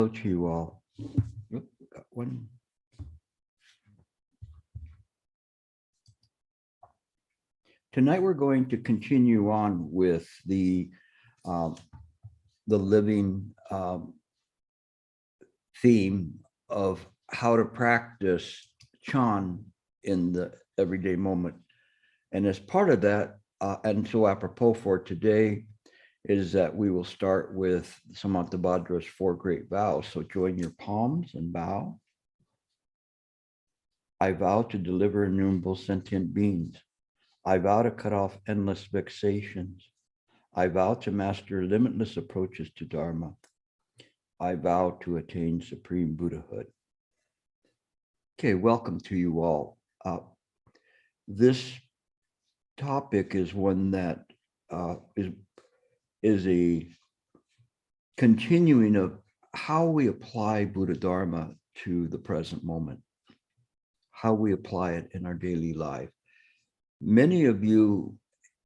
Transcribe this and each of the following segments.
to you all. Oop, got one. Tonight we're going to continue on with the living theme of how to practice Chan in the everyday moment. And as part of that, and so apropos for today, is that we will start with Samantabhadra's 4 great vows. So join your palms and bow. I vow to deliver innumerable sentient beings. I vow to cut off endless vexations. I vow to master limitless approaches to Dharma. I vow to attain supreme Buddhahood. Okay, welcome to you all. This topic is one that is a continuing of how we apply Buddha Dharma to the present moment, how we apply it in our daily life. Many of you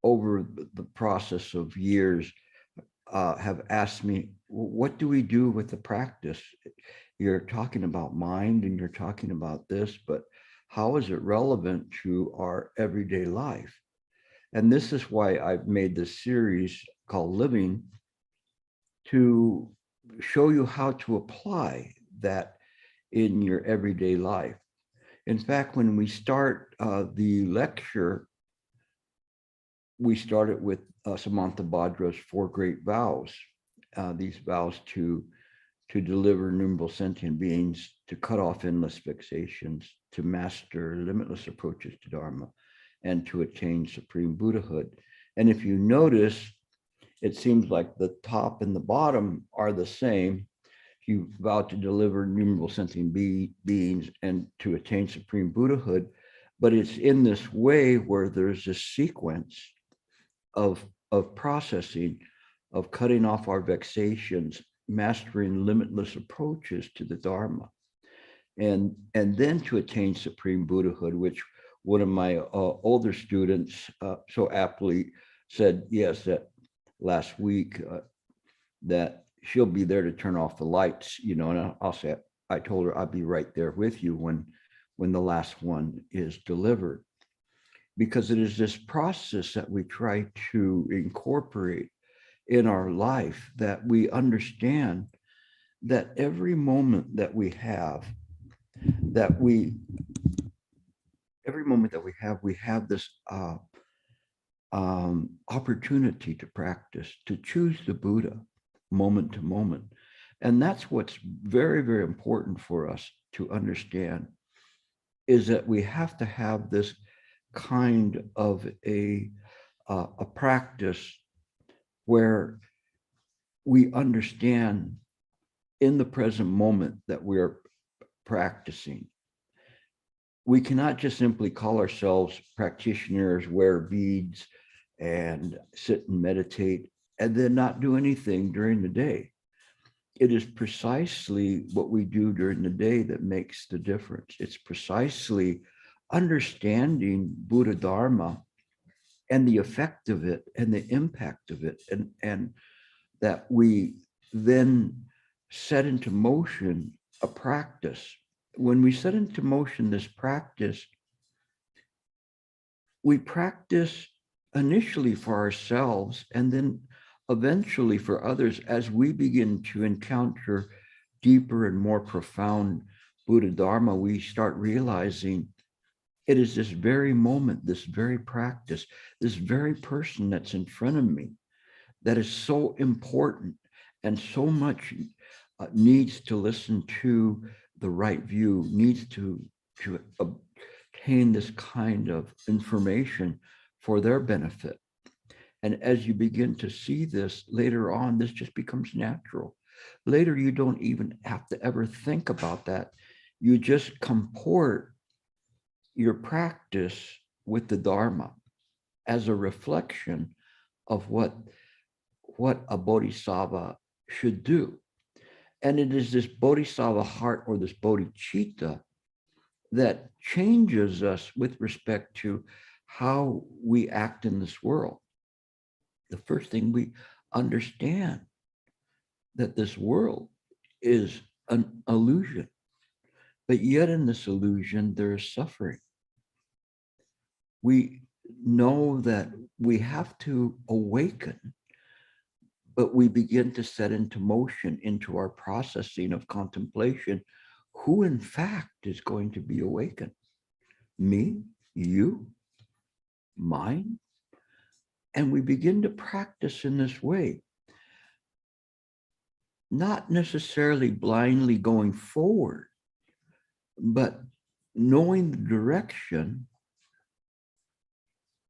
over the process of years have asked me, what do we do with the practice? You're talking about mind and you're talking about this, but how is it relevant to our everyday life? And this is why I've made this series called Living, to show you how to apply that in your everyday life. In fact, when we start the lecture, we started with Samantabhadra's 4 great vows. These vows to deliver innumerable sentient beings, to cut off endless vexations, to master limitless approaches to Dharma, and to attain supreme Buddhahood. And if you notice, it seems like the top and the bottom are the same. You vow to deliver innumerable sentient beings and to attain supreme Buddhahood, but it's in this way where there's a sequence of processing, of cutting off our vexations, mastering limitless approaches to the Dharma, and then to attain supreme Buddhahood, which one of my older students so aptly said, yes, that last week, that she'll be there to turn off the lights, you know, and I'll say, I told her I'll be right there with you when the last one is delivered. Because it is this process that we try to incorporate in our life, that we understand that every moment that we have, we have this opportunity to practice, to choose the Buddha moment to moment. And that's what's very, very important for us to understand, is that we have to have this kind of a practice where we understand in the present moment that we're practicing. We cannot just simply call ourselves practitioners, wear beads, and sit and meditate, and then not do anything during the day. It is precisely what we do during the day that makes the difference. It's precisely understanding Buddha Dharma and the effect of it and the impact of it, and that we then set into motion a practice. When we set into motion this practice, we practice initially for ourselves and then eventually for others as we begin to encounter deeper and more profound Buddha Dharma. We start realizing it is this very moment, this very practice, this very person that's in front of me that is so important and so much needs to listen to the right view, needs to obtain this kind of information for their benefit. And as you begin to see this later on, this just becomes natural. Later, you don't even have to ever think about that. You just comport your practice with the Dharma as a reflection of what a bodhisattva should do. And it is this bodhisattva heart, or this bodhicitta, that changes us with respect to how we act in this world. The first thing we understand, that this world is an illusion. But yet in this illusion, there is suffering. We know that we have to awaken, but we begin to set into motion, into our processing of contemplation, who in fact is going to be awakened? Me, you, mine? And we begin to practice in this way, not necessarily blindly going forward, but knowing the direction,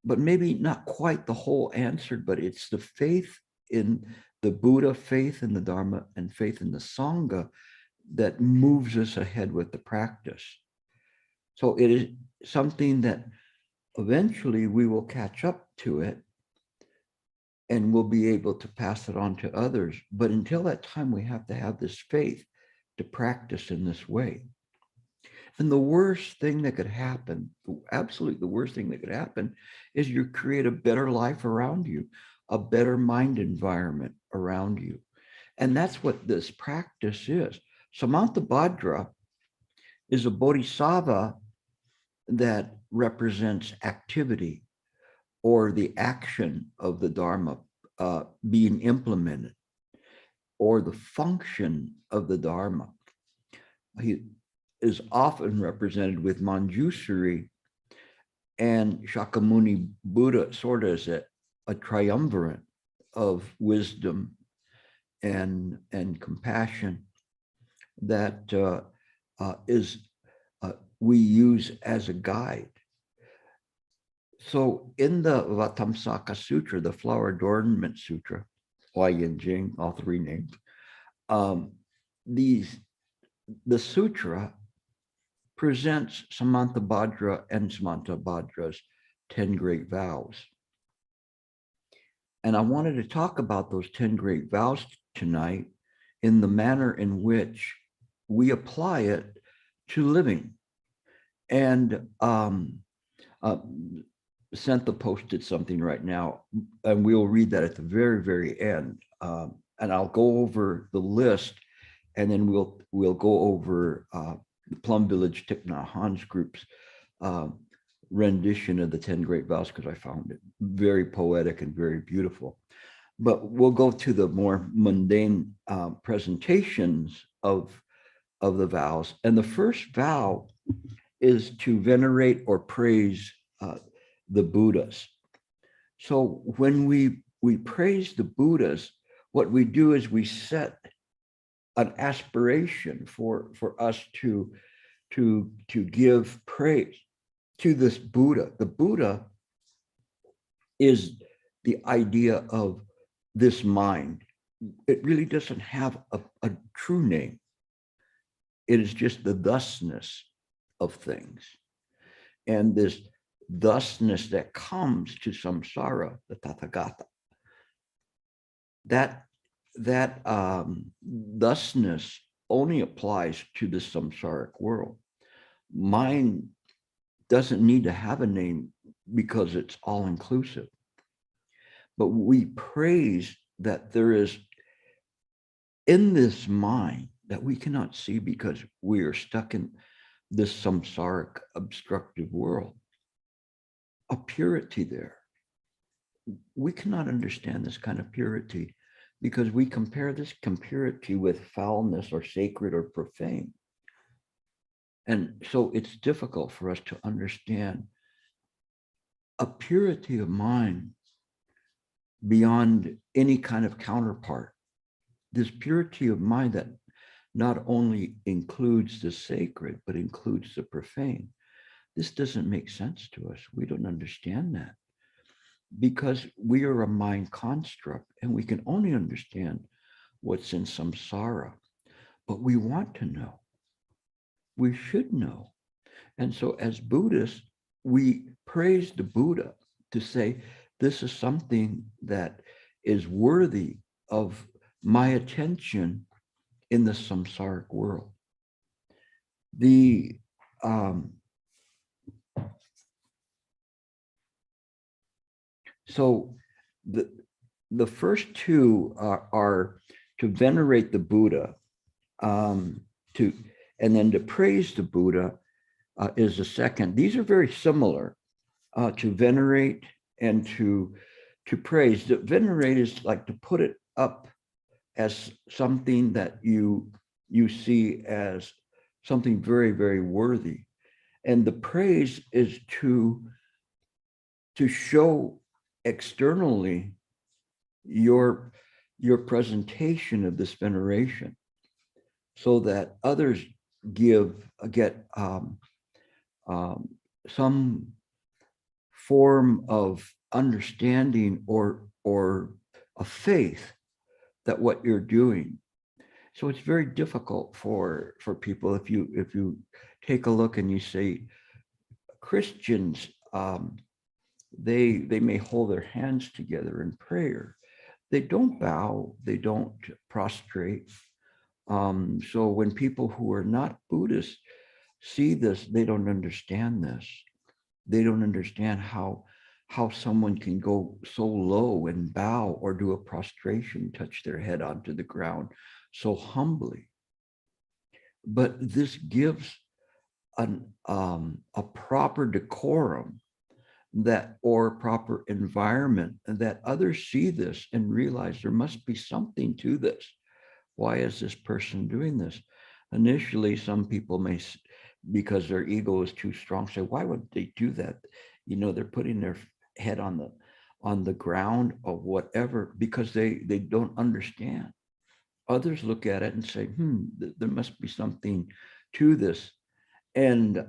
but maybe not quite the whole answer, but it's the faith in the Buddha, faith in the Dharma, and faith in the Sangha that moves us ahead with the practice. So it is something that eventually we will catch up to it and we'll be able to pass it on to others. But until that time, we have to have this faith to practice in this way. And the worst thing that could happen, absolutely the worst thing that could happen, is you create a better life around you, a better mind environment around you. And that's what this practice is. Samantabhadra is a bodhisattva that represents activity or the action of the Dharma being implemented, or the function of the Dharma. He is often represented with Manjusri and Shakyamuni Buddha, sort of as a triumvirate of wisdom and compassion that we use as a guide. So in the Vatamsaka Sutra, the Flower Adornment Sutra, Hua Yin Jing, all three names, the sutra presents Samantabhadra and Samantabhadra's 10 great vows. And I wanted to talk about those 10 great vows tonight in the manner in which we apply it to living. And Santha posted something right now, and we'll read that at the very, very end. And I'll go over the list, and then we'll go over the Plum Village Thich Nhat Hanh's group's rendition of the 10 Great Vows, because I found it very poetic and very beautiful. But we'll go to the more mundane presentations of the vows. And the first vow is to venerate or praise the Buddhas. So when we praise the Buddhas, what we do is we set an aspiration for us to give praise to this Buddha. The Buddha is the idea of this mind. It really doesn't have a true name. It is just the thusness of things. And this thusness that comes to samsara, the Tathagata, that thusness only applies to the samsaric world. Mind doesn't need to have a name because it's all inclusive. But we praise that there is in this mind that we cannot see because we are stuck in this samsaric obstructive world, a purity there. We cannot understand this kind of purity because we compare this purity with foulness or sacred or profane. And so it's difficult for us to understand a purity of mind beyond any kind of counterpart. This purity of mind that not only includes the sacred, but includes the profane. This doesn't make sense to us. We don't understand that because we are a mind construct and we can only understand what's in samsara, but we want to know. We should know. And so as Buddhists, we praise the Buddha to say, this is something that is worthy of my attention in the samsaric world. So the first two are to venerate the Buddha. to, and then to praise the Buddha is the second. These are very similar, to venerate and to praise. To venerate is like to put it up as something that you see as something very, very worthy. And the praise is to show externally your presentation of this veneration, so that others get some form of understanding or a faith that what you're doing. So it's very difficult for people if you take a look and you say Christians, they may hold their hands together in prayer. They don't bow, they don't prostrate. So when people who are not Buddhists see this, they don't understand this. They don't understand how someone can go so low and bow or do a prostration, touch their head onto the ground so humbly. But this gives a proper decorum or proper environment, that others see this and realize there must be something to this. Why is this person doing this? Initially, some people may, because their ego is too strong, say, why would they do that? You know, they're putting their head on the ground or whatever, because they don't understand. Others look at it and say, there must be something to this. And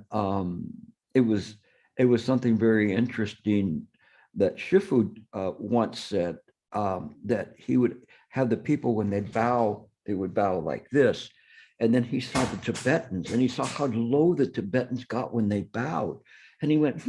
it was something very interesting that Shifu once said, that he would have the people, when they bow, they would bow like this. And then he saw the Tibetans, and he saw how low the Tibetans got when they bowed. And he went,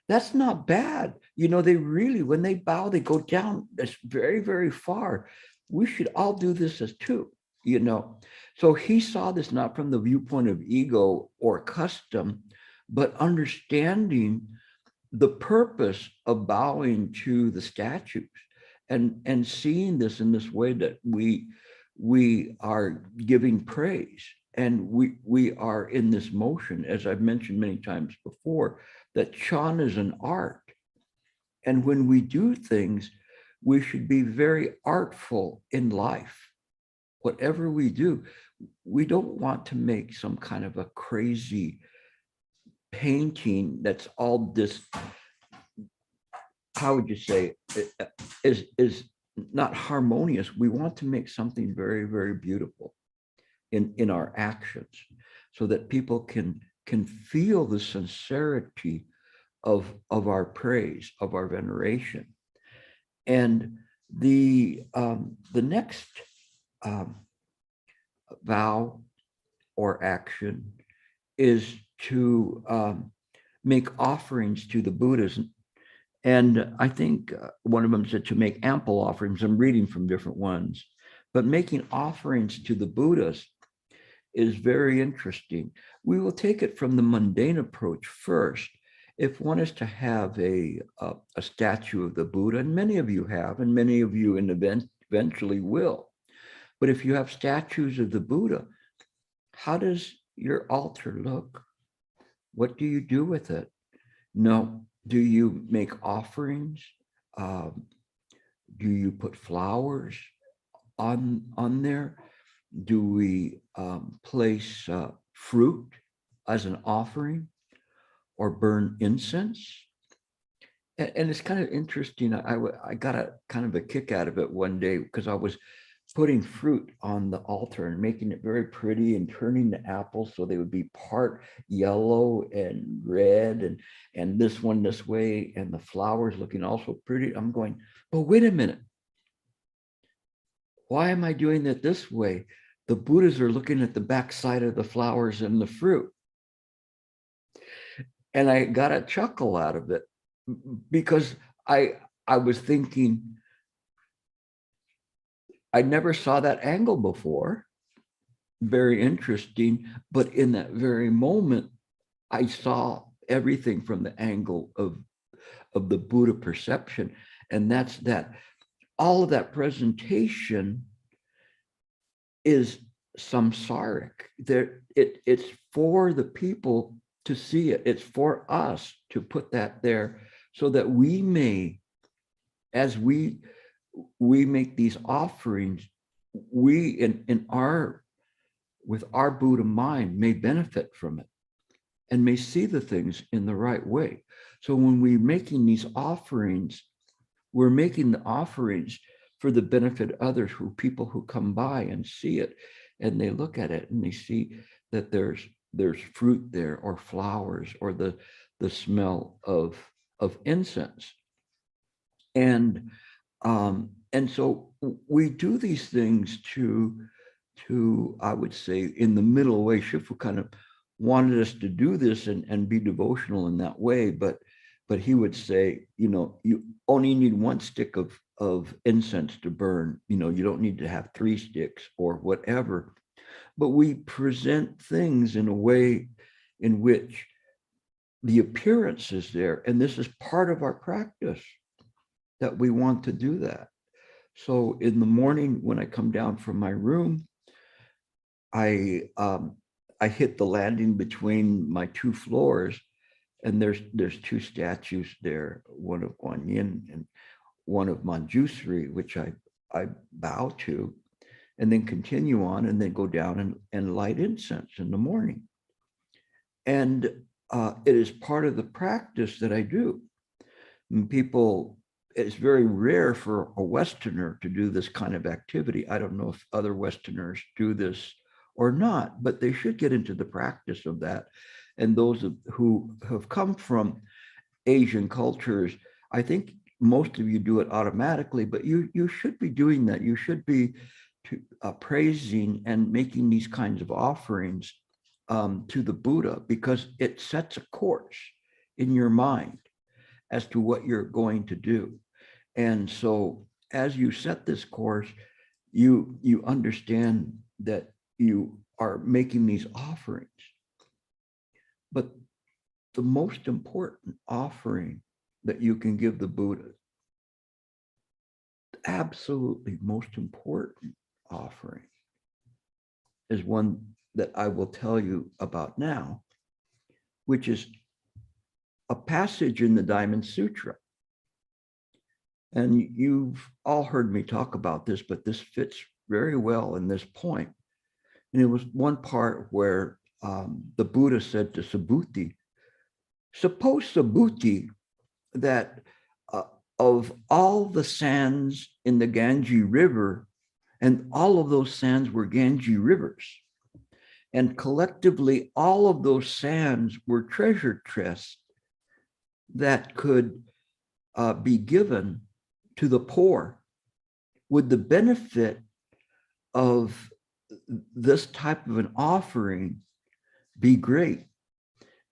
that's not bad. You know, they really, when they bow, they go down very, very far. We should all do this as too, you know. So he saw this not from the viewpoint of ego or custom, but understanding the purpose of bowing to the statues, and seeing this in this way, that we are giving praise, and we are in this motion, as I've mentioned many times before, that Chan is an art. And when we do things, we should be very artful in life. Whatever we do, we don't want to make some kind of a crazy painting that's all this, how would you say, is not harmonious. We want to make something very, very beautiful in our actions, so that people can feel the sincerity of our praise, of our veneration. And the next vow or action is to make offerings to the Buddhas. And I think one of them said to make ample offerings. I'm reading from different ones, but making offerings to the Buddhas is very interesting. We will take it from the mundane approach first. If one is to have a statue of the Buddha, and many of you have, and many of you eventually will, but if you have statues of the Buddha, how does your altar look? What do you do with it? No. Do you make offerings? Do you put flowers on there? Do we place fruit as an offering, or burn incense? And it's kind of interesting. I got a kind of a kick out of it one day, because I was putting fruit on the altar and making it very pretty, and turning the apples so they would be part yellow and red, and this one this way, and the flowers looking also pretty. I'm going, oh, wait a minute. Why am I doing it this way? The Buddhas are looking at the backside of the flowers and the fruit. And I got a chuckle out of it, because I was thinking, I never saw that angle before. Very interesting. But in that very moment, I saw everything from the angle of the Buddha perception. And that's that all of that presentation is samsaric. It's for the people to see it. It's for us to put that there so that we may, as we make these offerings, we in our, with our Buddha mind, may benefit from it and may see the things in the right way. So when we're making these offerings, we're making the offerings for the benefit of others, who people who come by and see it, and they look at it and they see that there's fruit there, or flowers, or the smell of incense. And so we do these things to I would say, in the middle way. Shifu kind of wanted us to do this and be devotional in that way, but he would say, you only need one stick of incense to burn. You don't need to have 3 sticks or whatever. But we present things in a way in which the appearance is there, and this is part of our practice, that we want to do that. So in the morning when I come down from my room, I hit the landing between my 2 floors, and there's 2 statues there, one of Guan Yin and one of Manjusri, which I bow to, and then continue on, and then go down and light incense in the morning. And it is part of the practice that I do. And people, it's very rare for a Westerner to do this kind of activity. I don't know if other Westerners do this or not, but they should get into the practice of that. And those who have come from Asian cultures, I think most of you do it automatically, but you should be doing that. You should be praising and making these kinds of offerings to the Buddha, because it sets a course in your mind as to what you're going to do. And so as you set this course, you understand that you are making these offerings. But the most important offering that you can give the Buddha, absolutely most important offering, is one that I will tell you about now, which is a passage in the Diamond Sutra. And you've all heard me talk about this, but this fits very well in this point. And it was one part where the Buddha said to Subhuti, suppose, Subhuti, that of all the sands in the Ganges River, and all of those sands were Ganges rivers, and collectively all of those sands were treasure chests that could be given to the poor, would the benefit of this type of an offering be great?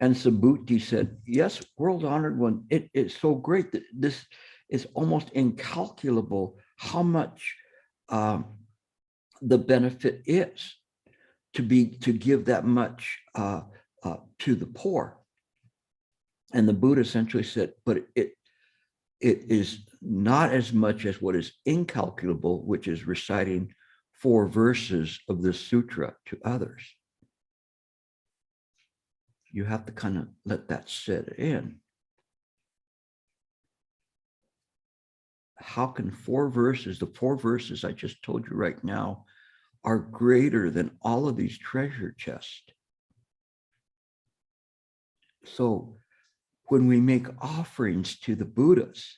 And Subhuti said, yes, world honored one, it is so great that this is almost incalculable how much the benefit is to give that much to the poor. And the Buddha essentially said, but it is not as much as what is incalculable, which is reciting 4 verses of this sutra to others. You have to kind of let that sit in. How can 4 verses, the 4 verses I just told you right now, are greater than all of these treasure chests? So when we make offerings to the Buddhas,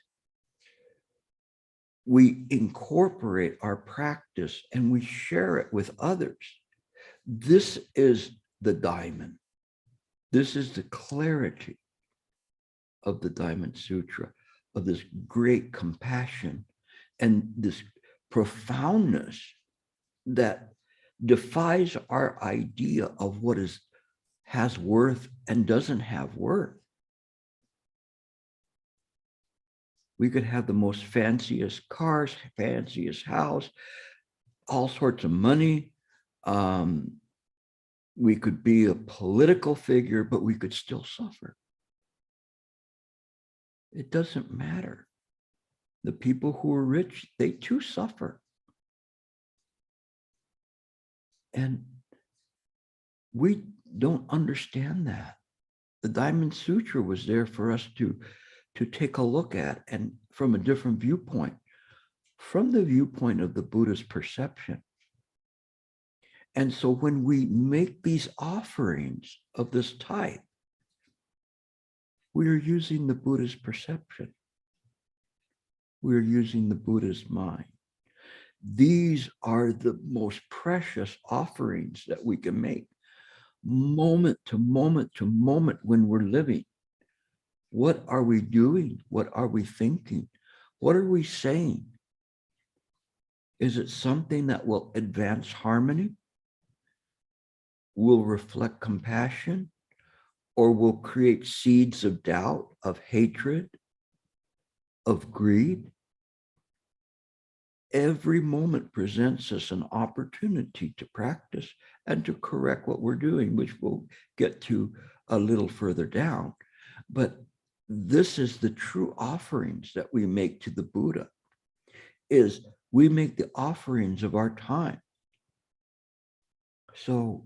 we incorporate our practice and we share it with others. This is the diamond. This is the clarity of the Diamond Sutra, of this great compassion and this profoundness that defies our idea of what has worth and doesn't have worth. We could have the most fanciest cars, fanciest house, all sorts of money. We could be a political figure, but we could still suffer. It doesn't matter. The people who are rich, they too suffer. And we don't understand that. The Diamond Sutra was there for us to take a look at, and from a different viewpoint, from the viewpoint of the Buddha's perception. And so when we make these offerings of this type, we are using the Buddha's perception. We are using the Buddha's mind. These are the most precious offerings that we can make, moment to moment to moment when we're living. What are we doing? What are we thinking? What are we saying? Is it something that will advance harmony, will reflect compassion, or will create seeds of doubt, of hatred, of greed? Every moment presents us an opportunity to practice and to correct what we're doing, which we'll get to a little further down. But this is the true offerings that we make to the Buddha, is we make the offerings of our time. So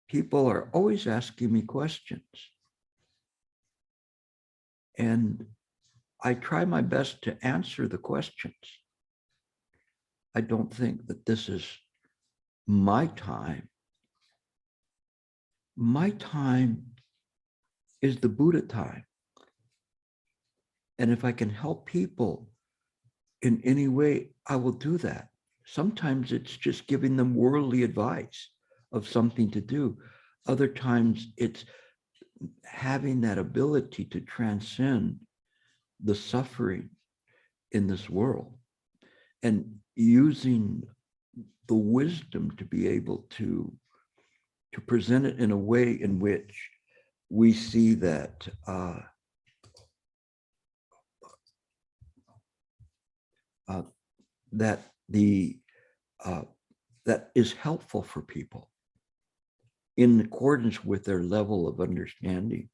people are always asking me questions, and I try my best to answer the questions. I don't think that this is my time. My time is the Buddha time. And if I can help people in any way, I will do that. Sometimes it's just giving them worldly advice of something to do. Other times it's having that ability to transcend the suffering in this world and using the wisdom to be able to present it in a way in which we see that that is helpful for people in accordance with their level of understanding.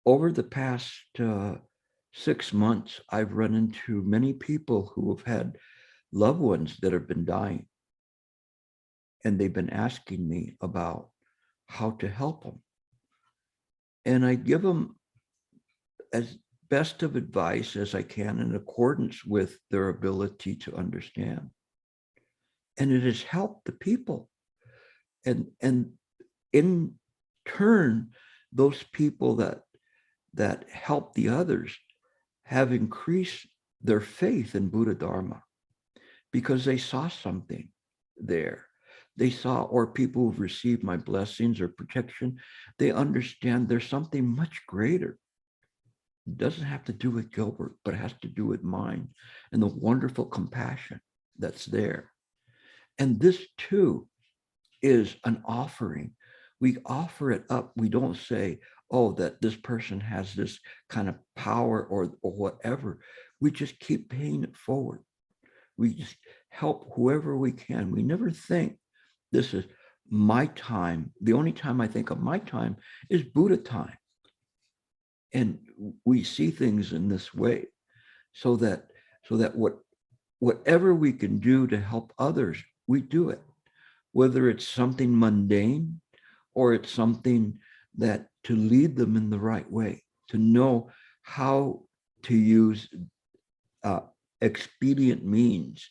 Over the past 6 months, I've run into many people who have had loved ones that have been dying, and they've been asking me about how to help them. And I give them as best of advice as I can in accordance with their ability to understand. And it has helped the people. And in turn, those people that help the others have increased their faith in Buddha Dharma because they saw something there. They saw, or people who've received my blessings or protection, they understand there's something much greater. It doesn't have to do with Gilbert, but it has to do with mine and the wonderful compassion that's there. And this too is an offering. We offer it up. We don't say, oh, that this person has this kind of power or whatever. We just keep paying it forward. We just help whoever we can. We never think this is my time. The only time I think of my time is Buddha time. And we see things in this way so that whatever we can do to help others, we do it. Whether it's something mundane or it's something that to lead them in the right way, to know how to use expedient means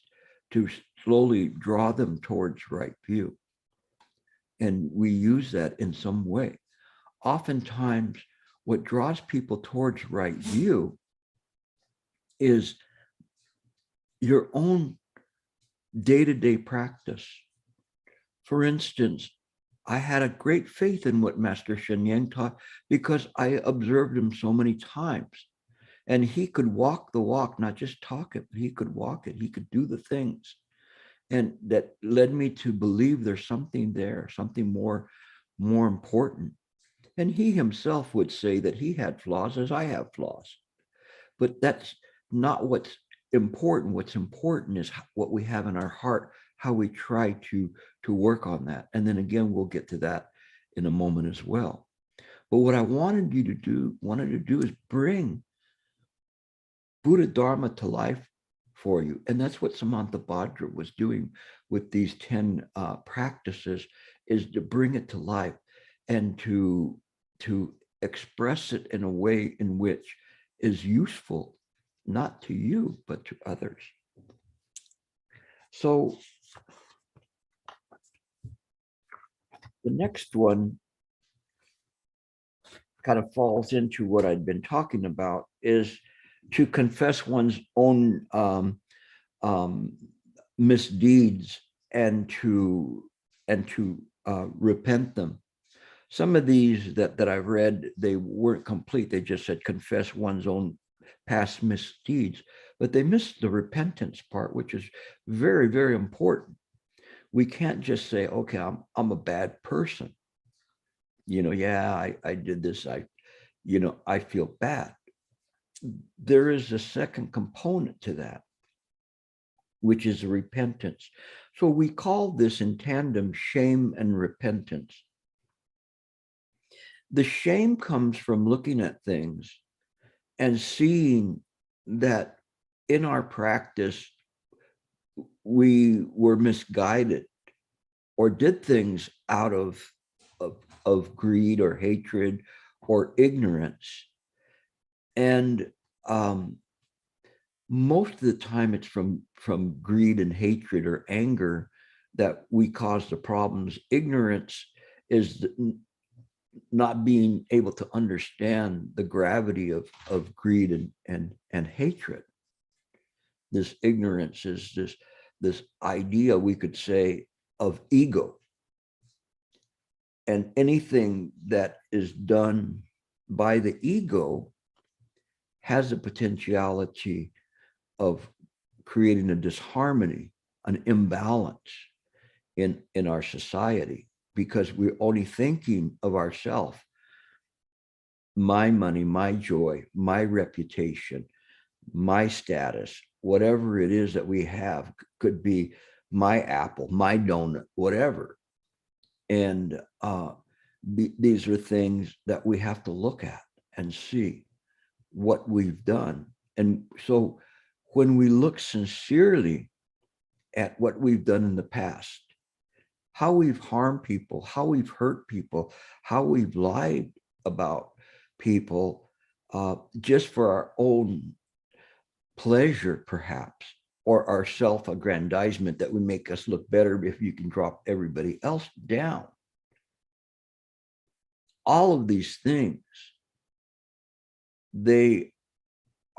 to slowly draw them towards right view. And we use that in some way. Oftentimes, what draws people towards right view is your own day-to-day practice. For instance, I had a great faith in what Master Sheng taught because I observed him so many times. And he could walk the walk, not just talk it, but he could walk it. He could do the things. And that led me to believe there's something there, something more important. And he himself would say that he had flaws as I have flaws. But that's not what's important. What's important is what we have in our heart, how we try to work on that. And then again, we'll get to that in a moment as well. But what I wanted to do is bring Buddha Dharma to life for you. And that's what Samantabhadra was doing with these 10 practices, is to bring it to life and to express it in a way in which is useful, not to you, but to others. So the next one kind of falls into what I'd been talking about, is to confess one's own misdeeds and to repent them. Some of these that I've read, they weren't complete. They just said confess one's own past misdeeds, but they missed the repentance part, which is very, very important. We can't just say, okay, I'm a bad person. Yeah, I did this. I feel bad. There is a second component to that, which is repentance. So we call this in tandem shame and repentance. The shame comes from looking at things and seeing that in our practice, we were misguided or did things out of greed or hatred or ignorance. And most of the time it's from greed and hatred or anger that we cause the problems. Ignorance is not being able to understand the gravity of greed and hatred. This ignorance is this idea, we could say, of ego. And anything that is done by the ego has the potentiality of creating a disharmony, an imbalance in our society, because we're only thinking of ourselves, my money, my joy, my reputation, my status, whatever it is that we have, could be my apple, my donut, whatever. And these are things that we have to look at and see what we've done. And so when we look sincerely at what we've done in the past, how we've harmed people, how we've hurt people, how we've lied about people, just for our own pleasure, perhaps, or our self-aggrandizement that would make us look better if you can drop everybody else down. All of these things, they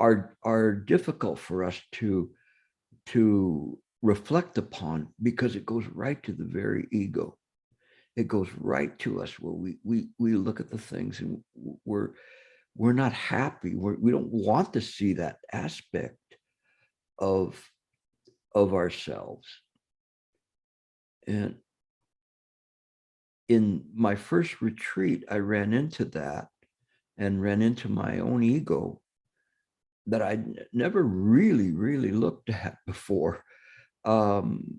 are difficult for us to reflect upon, because it goes right to the very ego. It goes right to us, where we look at the things and we're not happy. We don't want to see that aspect of ourselves. And in my first retreat, I ran into that and ran into my own ego that I'd never really looked at before. And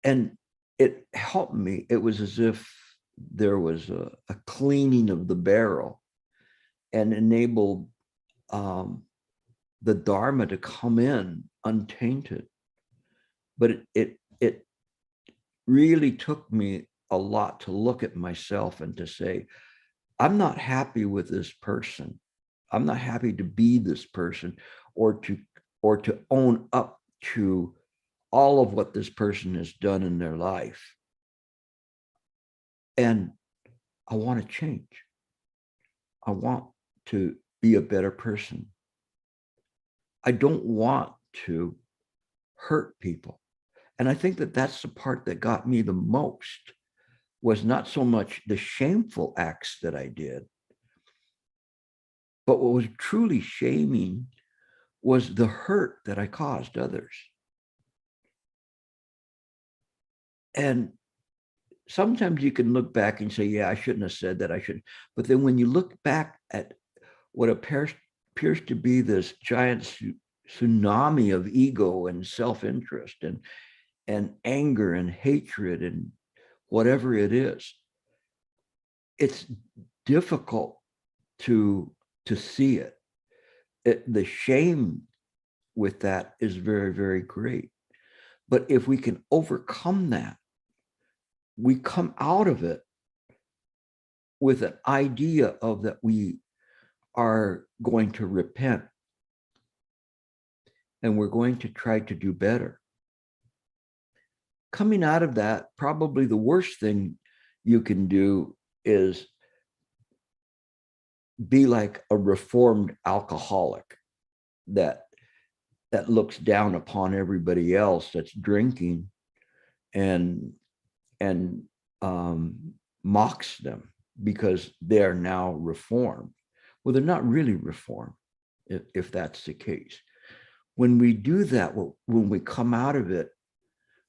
it helped me. It was as if there was a cleaning of the barrel, and enabled the Dharma to come in untainted. But it really took me a lot to look at myself and to say, I'm not happy with this person. I'm not happy to be this person, or to own up to all of what this person has done in their life. And I want to change. I want to be a better person. I don't want to hurt people. And I think that that's the part that got me the most, was not so much the shameful acts that I did, but what was truly shaming was the hurt that I caused others. And sometimes you can look back and say, yeah, I shouldn't have said that, I shouldn't. But then when you look back at what appears to be this giant tsunami of ego and self-interest and anger and hatred and whatever it is, it's difficult to see it. the shame with that is very, very great. But if we can overcome that, we come out of it with an idea of that we are going to repent and we're going to try to do better. Coming out of that, probably the worst thing you can do is be like a reformed alcoholic that looks down upon everybody else that's drinking and mocks them because they're now reformed. Well, they're not really reformed, if that's the case. When we do that, when we come out of it,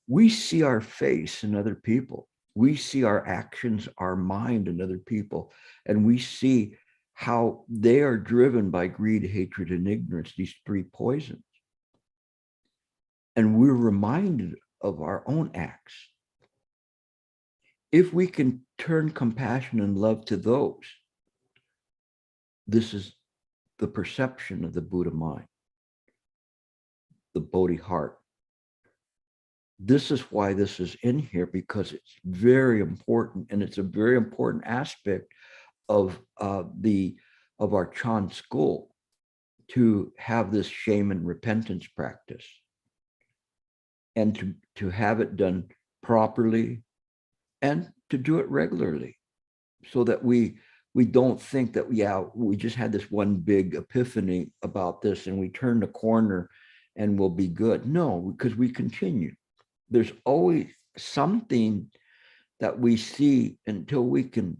we see our face in other people. We see our actions, our mind in other people, and we see how they are driven by greed, hatred, and ignorance, these three poisons. And we're reminded of our own acts. If we can turn compassion and love to those, this is the perception of the Buddha mind, the Bodhi heart. This is why this is in here, because it's very important, and it's a very important aspect of our Chan school, to have this shame and repentance practice, and to have it done properly and to do it regularly, so that we don't think that, yeah, we just had this one big epiphany about this and we turn the corner and we'll be good. No, because we continue. There's always something that we see until we can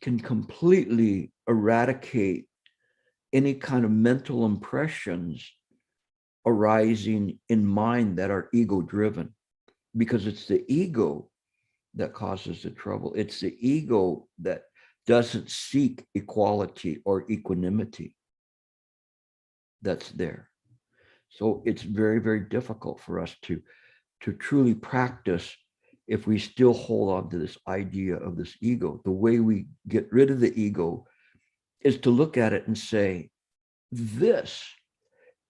completely eradicate any kind of mental impressions arising in mind that are ego driven, because it's the ego that causes the trouble. It's the ego that doesn't seek equality or equanimity that's there. So it's very, very difficult for us to truly practice if we still hold on to this idea of this ego. The way we get rid of the ego is to look at it and say, this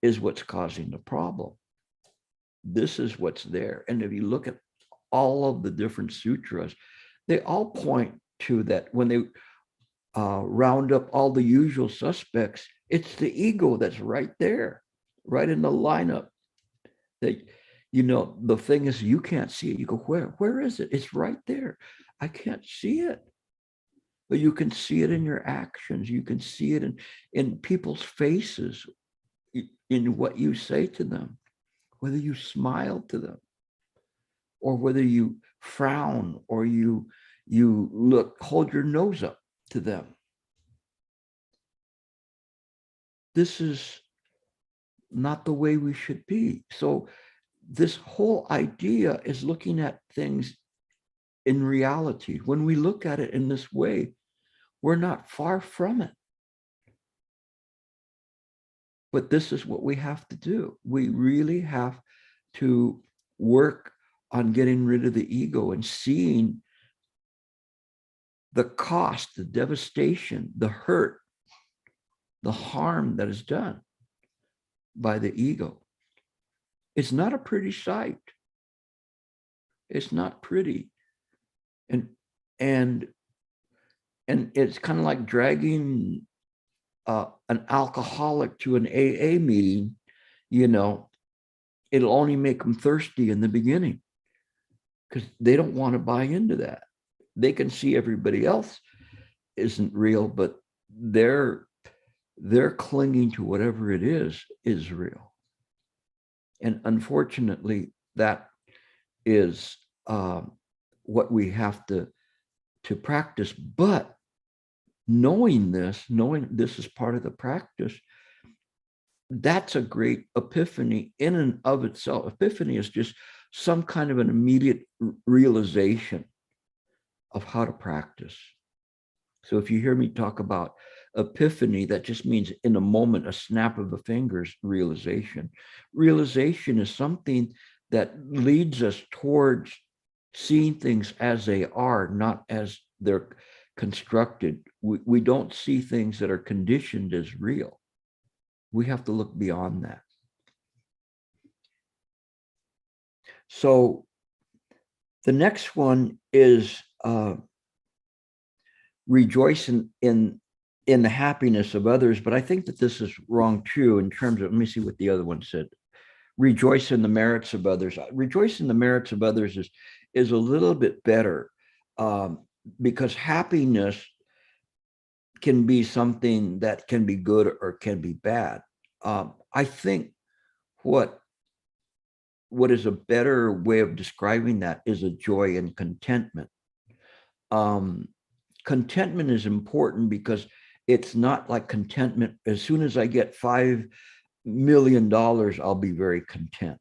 is what's causing the problem. This is what's there. And if you look at all of the different sutras, they all point to that. When they round up all the usual suspects, it's the ego that's right there, right in the lineup. That, the thing is, you can't see it. You go, where is it? It's right there. I can't see it. But you can see it in your actions. You can see it in people's faces, in what you say to them, whether you smile to them, or whether you frown, or you hold your nose up to them. This is not the way we should be. So this whole idea is looking at things in reality. When we look at it in this way, we're not far from it. But this is what we have to do. We really have to work on getting rid of the ego and seeing the cost, the devastation, the hurt, the harm that is done by the ego. It's not a pretty sight. It's not pretty. And it's kind of like dragging an alcoholic to an AA meeting. It'll only make them thirsty in the beginning, because they don't want to buy into that. They can see everybody else isn't real, but they're clinging to whatever it is real. And unfortunately, that is what we have to practice. But knowing this is part of the practice, that's a great epiphany in and of itself. Epiphany is just some kind of an immediate realization of how to practice. So if you hear me talk about epiphany, that just means in a moment, a snap of the fingers realization. Realization is something that leads us towards seeing things as they are, not as they're constructed. We don't see things that are conditioned as real. We have to look beyond that. So the next one is rejoice in the happiness of others. But I think that this is wrong too, in terms of, let me see what the other one said. Rejoice in the merits of others. Rejoice in the merits of others is a little bit better, because happiness can be something that can be good or can be bad. I think what is a better way of describing that is a joy and contentment. Contentment is important because it's not like contentment. As soon as I get $5 million, I'll be very content.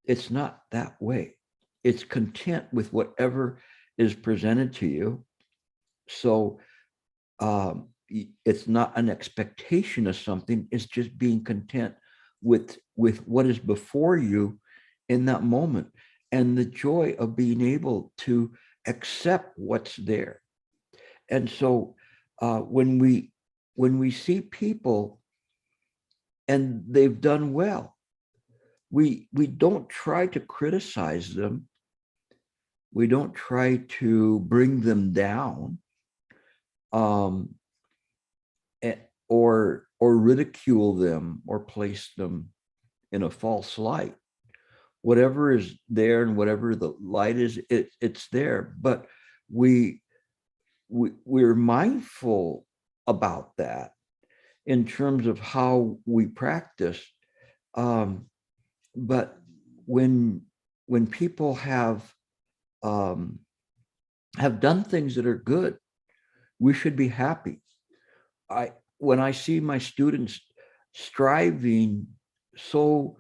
It's not that way. It's content with whatever is presented to you. So it's not an expectation of something. It's just being content with what is before you in that moment, and the joy of being able to accept what's there. And so when we see people and they've done well, we don't try to criticize them. We don't try to bring them down, or ridicule them or place them in a false light. Whatever is there and whatever the light is, it's there. But we're mindful about that in terms of how we practice. But when people have done things that are good, we should be happy. When I see my students striving so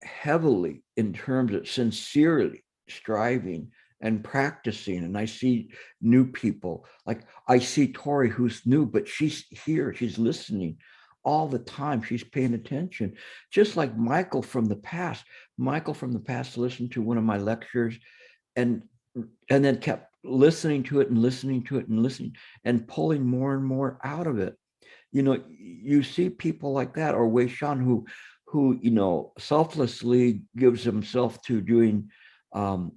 heavily in terms of sincerely striving and practicing, and I see new people, like I see Tori, who's new, but she's here, she's listening all the time, she's paying attention, just like Michael from the past. Michael from the past listened to one of my lectures and then kept listening to it and listening to it and listening and pulling more and more out of it. You see people like that, or Wei Shan, who selflessly gives himself to doing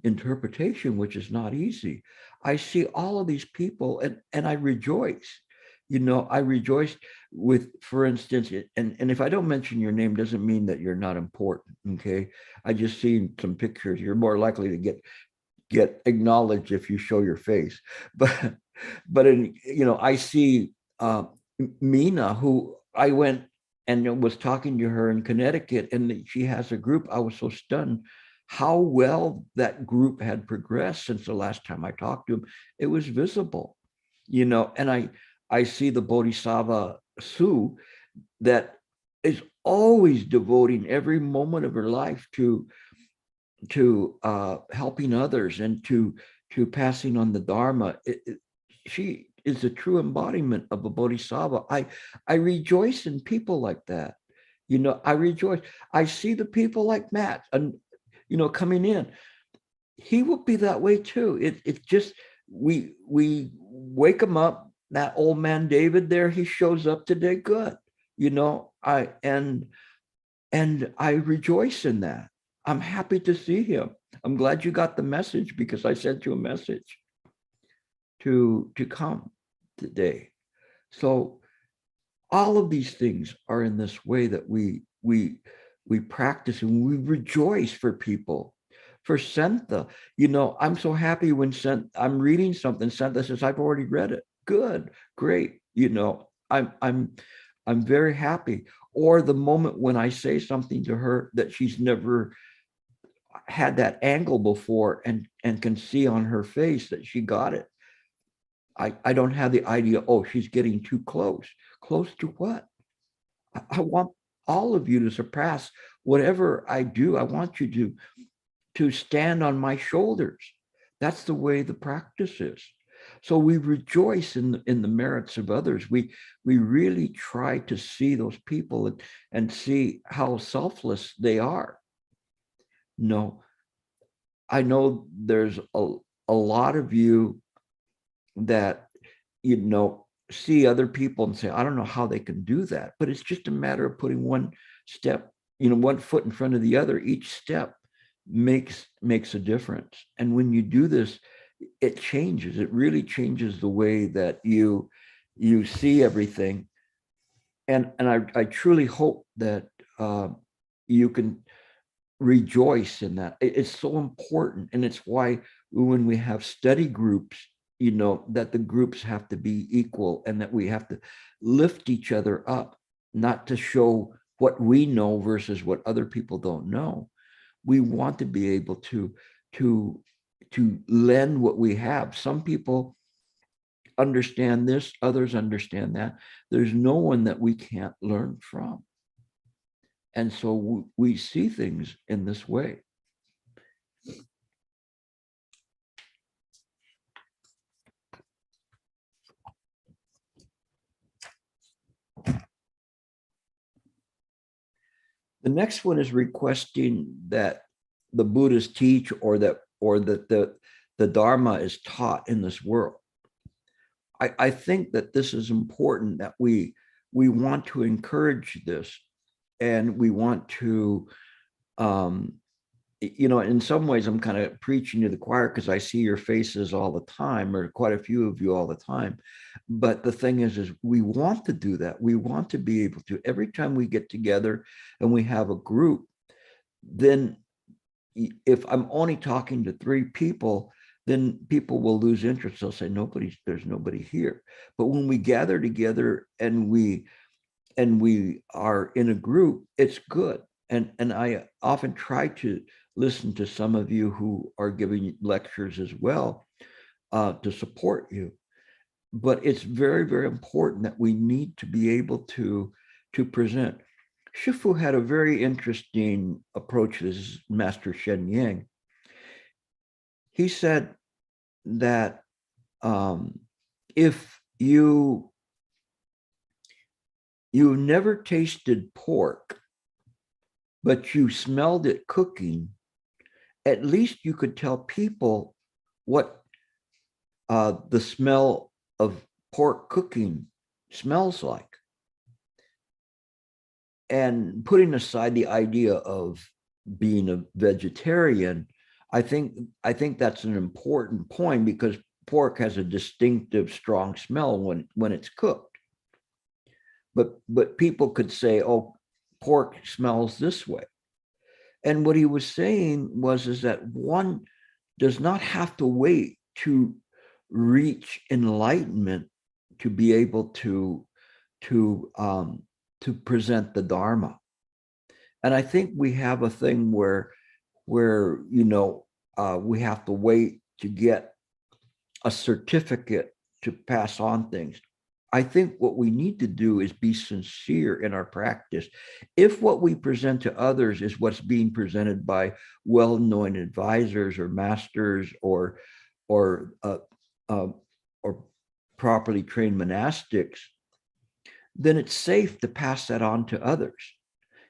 interpretation, which is not easy. I see all of these people and I rejoice. I rejoice with, for instance, and if I don't mention your name, doesn't mean that you're not important. Okay. I just seen some pictures. You're more likely to get acknowledged if you show your face. But I see Mina, who I went and was talking to her in Connecticut, and she has a group. I was so stunned how well that group had progressed since the last time I talked to him. It was visible, and I see the Bodhisattva Sue that is always devoting every moment of her life to helping others and to passing on the Dharma. She is a true embodiment of a Bodhisattva. I rejoice in people like that. I rejoice. I see the people like Matt and, coming in. He will be that way too. It's just, we wake him up. That old man David there, he shows up today. Good. I rejoice in that. I'm happy to see him. I'm glad you got the message, because I sent you a message to come today. So all of these things are in this way that we practice, and we rejoice for people. For Sentha, I'm so happy when I'm reading something, Sentha says, I've already read it. Good, great. I'm very happy. Or the moment when I say something to her that she's never had that angle before, and can see on her face that she got it. I don't have the idea, oh, she's getting too close. Close to what? I want all of you to surpass whatever I do. I want you to stand on my shoulders. That's the way the practice is. So we rejoice in the merits of others. We really try to see those people and see how selfless they are. No, I know there's a lot of you that, see other people and say, I don't know how they can do that, but it's just a matter of putting one step, one foot in front of the other. Each step makes a difference. And when you do this, it changes. It really changes the way that you see everything. And I truly hope that you can rejoice in that. It's so important. And it's why when we have study groups, that the groups have to be equal and that we have to lift each other up, not to show what we know versus what other people don't know. We want to be able to lend what we have. Some people understand this, others understand that. There's no one that we can't learn from. And so we see things in this way. The next one is requesting that the Buddhas teach or that the Dharma is taught in this world. I think that this is important, that we want to encourage this, and we want to, in some ways I'm kind of preaching to the choir because I see your faces all the time, or quite a few of you all the time. But the thing is we want to do that. We want to be able to, every time we get together and we have a group, then if I'm only talking to 3 people, then people will lose interest. They'll say, there's nobody here. But when we gather together and we are in a group, it's good. And I often try to listen to some of you who are giving lectures as well, to support you. But it's very, very important that we need to be able to present. Shifu had a very interesting approach. This is Master Sheng. He said that if you never tasted pork, but you smelled it cooking, at least you could tell people what the smell of pork cooking smells like. And putting aside the idea of being a vegetarian, I think that's an important point, because pork has a distinctive, strong smell when it's cooked. But people could say, oh, pork smells this way. And what he was saying is that one does not have to wait to reach enlightenment to be able to present the Dharma. And I think we have a thing where we have to wait to get a certificate to pass on things. I think what we need to do is be sincere in our practice. If what we present to others is what's being presented by well-known advisors or masters or properly trained monastics, then it's safe to pass that on to others.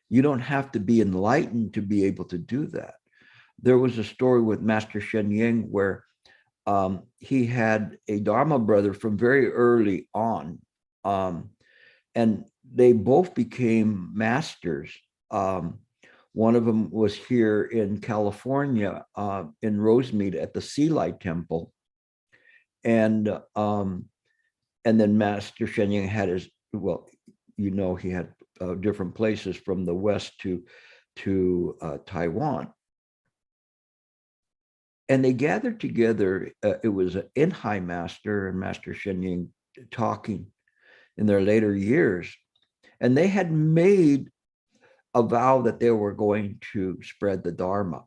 You don't have to be enlightened to be able to do that. There was a story with Master Sheng where he had a Dharma brother from very early on, and they both became masters. One of them was here in California, in Rosemead at the Sea Light Temple, and then Master Sheng had his, he had different places from the West to Taiwan. And they gathered together. It was an Inhai master and Master Sheng talking in their later years. And they had made a vow that they were going to spread the Dharma.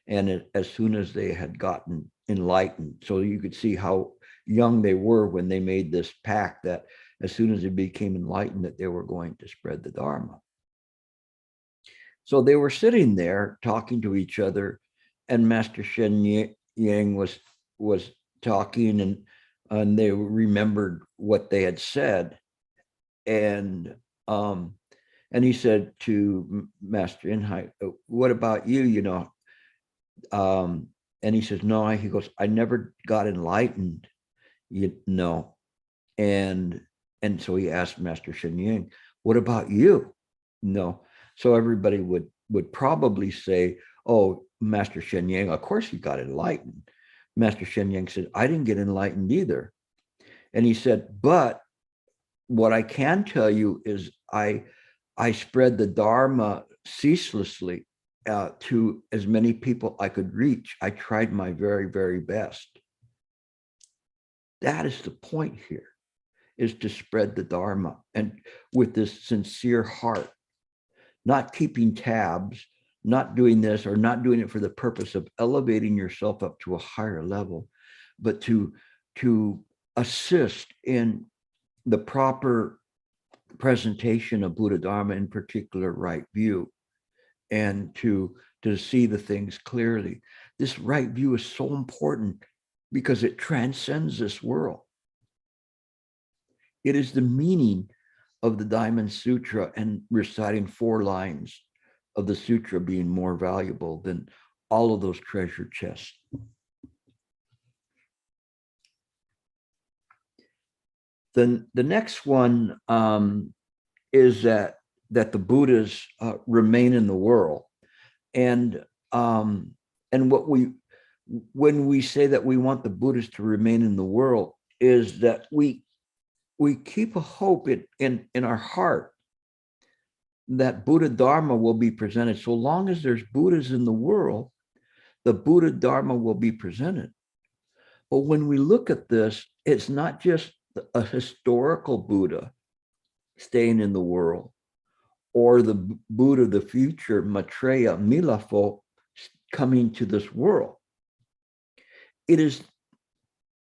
And as soon as they had gotten enlightened, so you could see how young they were when they made this pact, that as soon as they became enlightened, that they were going to spread the Dharma. So they were sitting there talking to each other, and Master Sheng was talking, and they remembered what they had said, and he said to Master Inhai, "What about you? And he says, "No." He goes, "I never got enlightened, And so he asked Master Sheng, what about you? No. So everybody would probably say, oh, Master Sheng, of course he got enlightened. Master Sheng said, I didn't get enlightened either. And he said, but what I can tell you is I spread the Dharma ceaselessly to as many people I could reach. I tried my very, very best. That is the point here, is to spread the Dharma, and with this sincere heart, not keeping tabs, not doing this or not doing it for the purpose of elevating yourself up to a higher level, but to assist in the proper presentation of Buddha Dharma, in particular right view, and to see the things clearly. This right view is so important because it transcends this world. It is the meaning of the Diamond Sutra, and reciting 4 lines of the sutra being more valuable than all of those treasure chests. Then the next one is that the Buddhas remain in the world, and what when we say that we want the Buddhas to remain in the world, is that we keep a hope in our heart that Buddha Dharma will be presented. So long as there's Buddhas in the world, the Buddha Dharma will be presented. But when we look at this, it's not just a historical Buddha staying in the world, or the Buddha of the future, Maitreya, Milafo, coming to this world. It is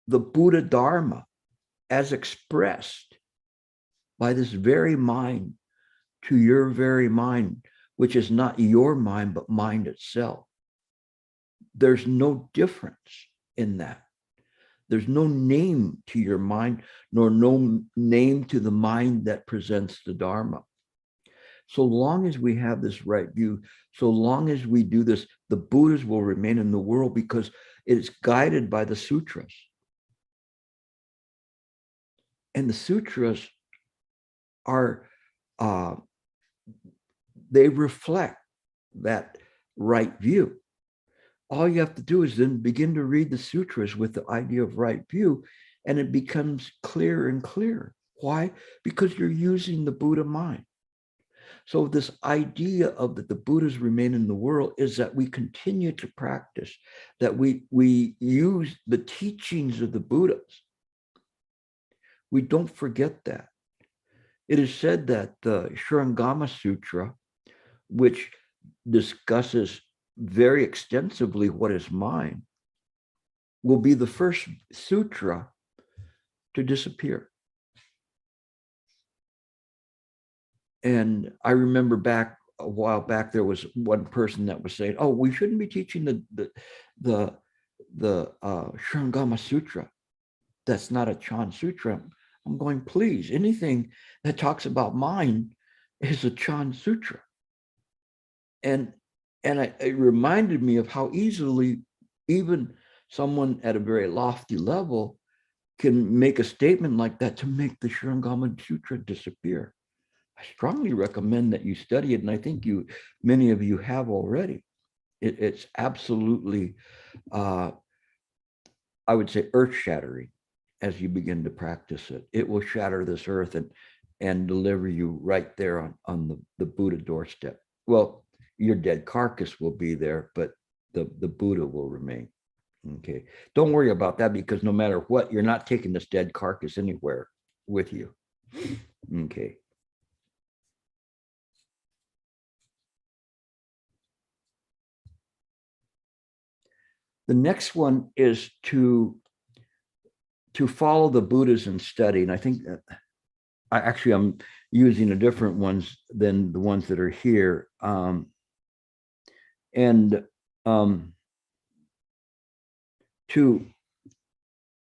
the Buddha Dharma as expressed by this very mind to your very mind, which is not your mind, but mind itself. There's no difference in that. There's no name to your mind, nor no name to the mind that presents the Dharma. So long as we have this right view, so long as we do this, the Buddhas will remain in the world, because it's guided by the sutras. And the sutras are, they reflect that right view. All you have to do is then begin to read the sutras with the idea of right view, and it becomes clearer and clearer. Why? Because you're using the Buddha mind. So this idea of that the Buddhas remain in the world is that we continue to practice, that we use the teachings of the Buddhas. We don't forget that. It is said that the Shurangama Sutra, which discusses very extensively what is mind, will be the first sutra to disappear. And I remember back a while back, there was one person that was saying, "Oh, we shouldn't be teaching the Shurangama Sutra. That's not a Chan Sutra." I'm going, please, anything that talks about mind is a Chan Sutra. And it reminded me of how easily even someone at a very lofty level can make a statement like that to make the Shurangama Sutra disappear. I strongly recommend that you study it, and I think many of you have already. It's absolutely, I would say, earth-shattering as you begin to practice it. It will shatter this earth and deliver you right there on the Buddha doorstep. Well, your dead carcass will be there, but the Buddha will remain. Okay. Don't worry about that, because no matter what, you're not taking this dead carcass anywhere with you. Okay. The next one is to follow the Buddhas in study. And I think that I'm using a different ones than the ones that are here.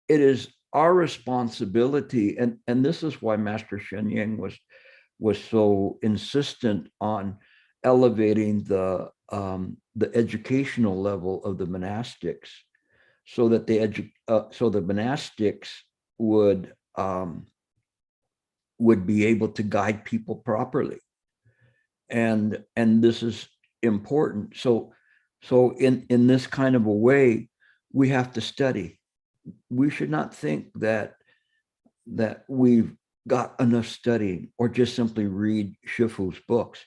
It is our responsibility, and this is why Master Sheng was so insistent on elevating the educational level of the monastics, so that the monastics would would be able to guide people properly. And this is important. So in this kind of a way, we have to study. We should not think that we've got enough studying or just simply read Shifu's books.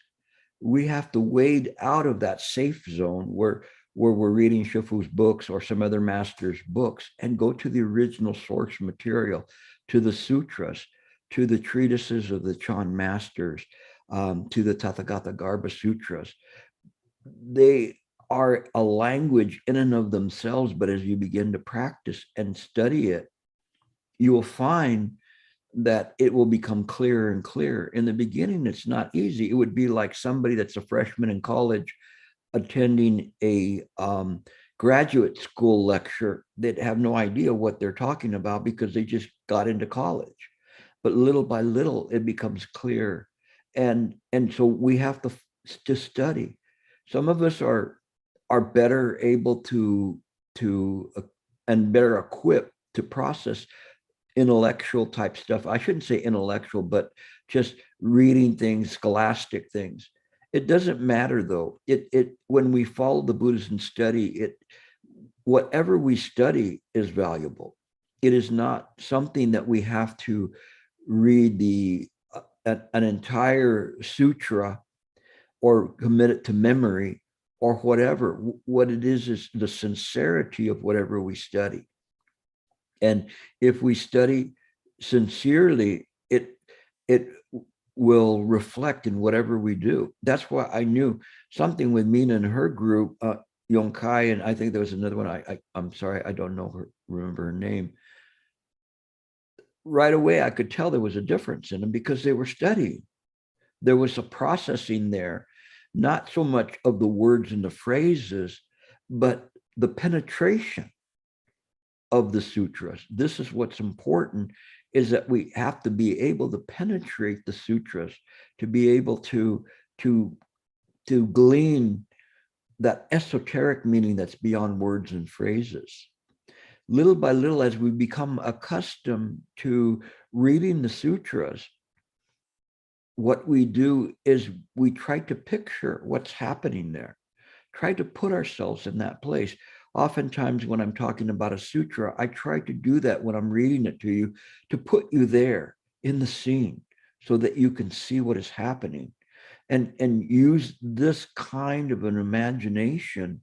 We have to wade out of that safe zone where we're reading Shifu's books or some other master's books and go to the original source material, to the sutras, to the treatises of the Chan masters, to the Tathagata Garbha Sutras. They are a language in and of themselves, but as you begin to practice and study it, you will find that it will become clearer and clearer. In the beginning, it's not easy. It would be like somebody that's a freshman in college attending a graduate school lecture that have no idea what they're talking about because they just got into college. But little by little, it becomes clear. And so we have to study. Some of us are better able to and better equipped to process intellectual type stuff. I shouldn't say intellectual, but just reading things, scholastic things. It doesn't matter though. It when we follow the Buddhas and study it, whatever we study is valuable. It is not something that we have to read an entire sutra or commit it to memory or whatever. What it is the sincerity of whatever we study. And if we study sincerely, it will reflect in whatever we do. That's why I knew something with Mina and her group, Yonkai, and I think there was another one. I'm sorry, I don't know remember her name. Right away, I could tell there was a difference in them because they were studying. There was a processing there, not so much of the words and the phrases, but the penetration of the sutras. This is what's important, is that we have to be able to penetrate the sutras, to be able to glean that esoteric meaning that's beyond words and phrases. Little by little, as we become accustomed to reading the sutras, what we do is we try to picture what's happening there, try to put ourselves in that place. Oftentimes when I'm talking about a sutra, I try to do that when I'm reading it to you, to put you there in the scene so that you can see what is happening, and use this kind of an imagination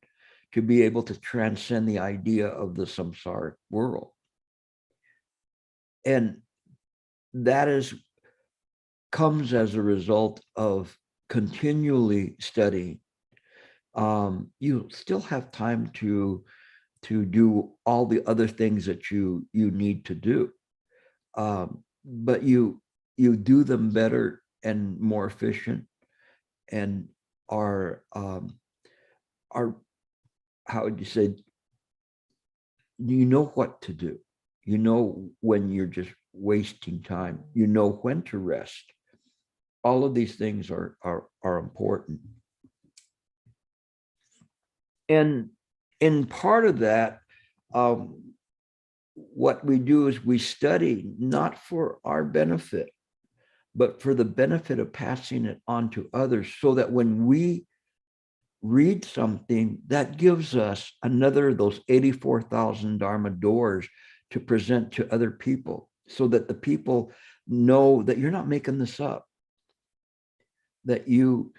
to be able to transcend the idea of the samsaric world. And that comes as a result of continually studying. You still have time to do all the other things that you need to do, but you do them better and more efficient, and are how would you say, you know what to do. You know when you're just wasting time. You know when to rest. All of these things are important. And in part of that, what we do is we study not for our benefit, but for the benefit of passing it on to others, so that when we read something, that gives us another of those 84,000 Dharma doors to present to other people, so that the people know that you're not making this up, that you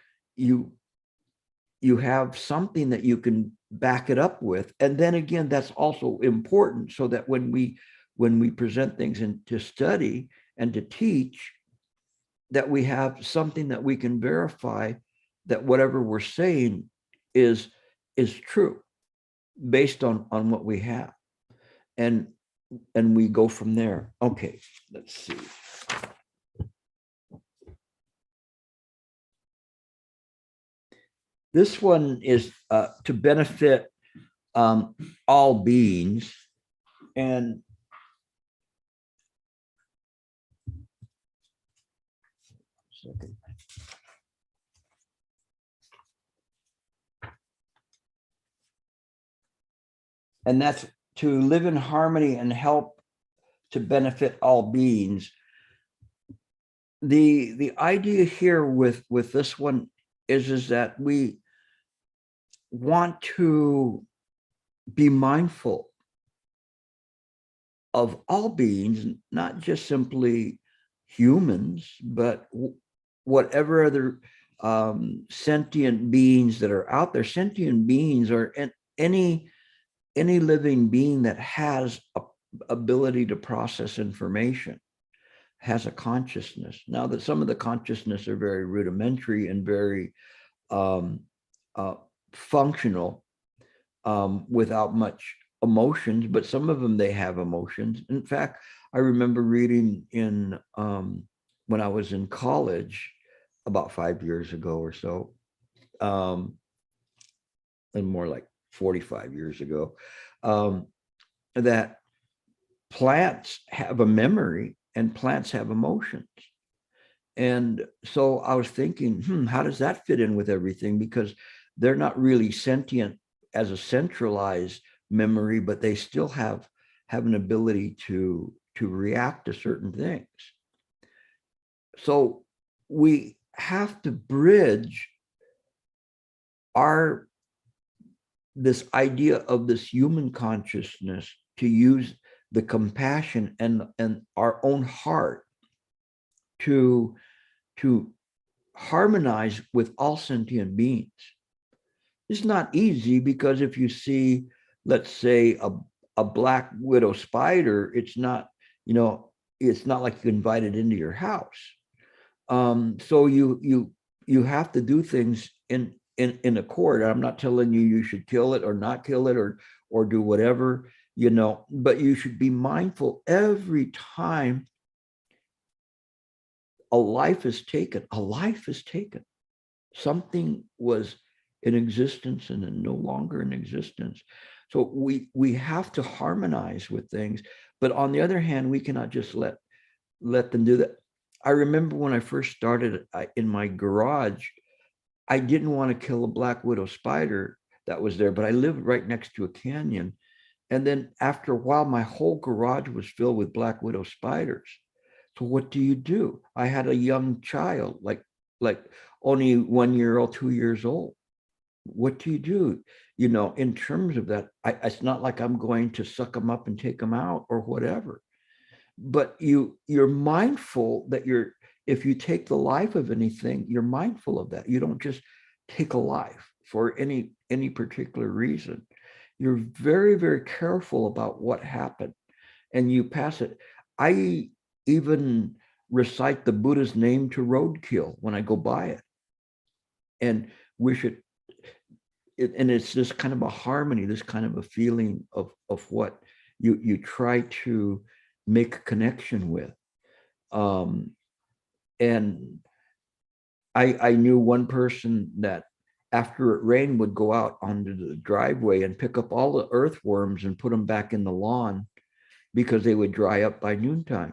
have something that you can back it up with. And then again, that's also important, so that when we present things and to study and to teach, that we have something that we can verify that whatever we're saying is true based on what we have. And we go from there. Okay, let's see. This one is to benefit all beings. And second. And that's to live in harmony and help to benefit all beings. The idea here with this one is that we want to be mindful of all beings, not just simply humans, but whatever other sentient beings that are out there. Sentient beings are any living being that has a ability to process information, has a consciousness. Now that some of the consciousness are very rudimentary and very functional, without much emotions, but some of them, they have emotions. In fact, I remember reading in when I was in college about 5 years ago or so, and more like 45 years ago, that plants have a memory and plants have emotions. And so I was thinking, how does that fit in with everything? Because they're not really sentient as a centralized memory, but they still have an ability to react to certain things. So we have to bridge this idea of this human consciousness to use the compassion and our own heart to harmonize with all sentient beings. It's not easy, because if you see, let's say, a black widow spider, it's not like you invite it into your house. So you have to do things in accord. I'm not telling you should kill it or not kill it or do whatever, but you should be mindful every time a life is taken. A life is taken. Something was in existence and then no longer in existence. So we have to harmonize with things, but on the other hand, we cannot just let them do that. I remember when I first started in my garage, I didn't want to kill a black widow spider that was there, but I lived right next to a canyon. And then after a while, my whole garage was filled with black widow spiders. So what do? I had a young child, like only 1 year old, 2 years old. What do? In terms of that, it's not like I'm going to suck them up and take them out or whatever. But you're mindful that if you take the life of anything, you're mindful of that. You don't just take a life for any particular reason. You're very, very careful about what happened, and you pass it. I even recite the Buddha's name to roadkill when I go by it, and wish it. And it's this kind of a harmony, this kind of a feeling of what you try to make a connection with. And I knew one person that after it rained would go out onto the driveway and pick up all the earthworms and put them back in the lawn because they would dry up by noontime.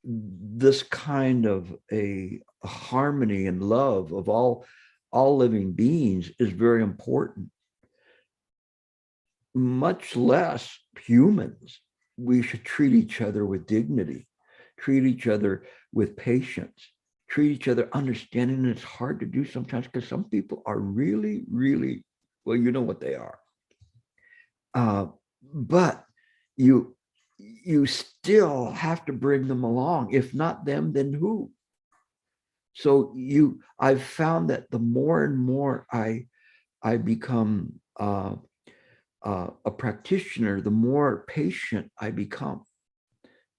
This kind of a harmony and love of all living beings is very important. Much less humans. We should treat each other with dignity, treat each other with patience, treat each other understanding. And it's hard to do sometimes because some people are really, really, well, you know what they are. But you still have to bring them along. If not them, then who? So I've found that the more and more I become a practitioner, the more patient I become,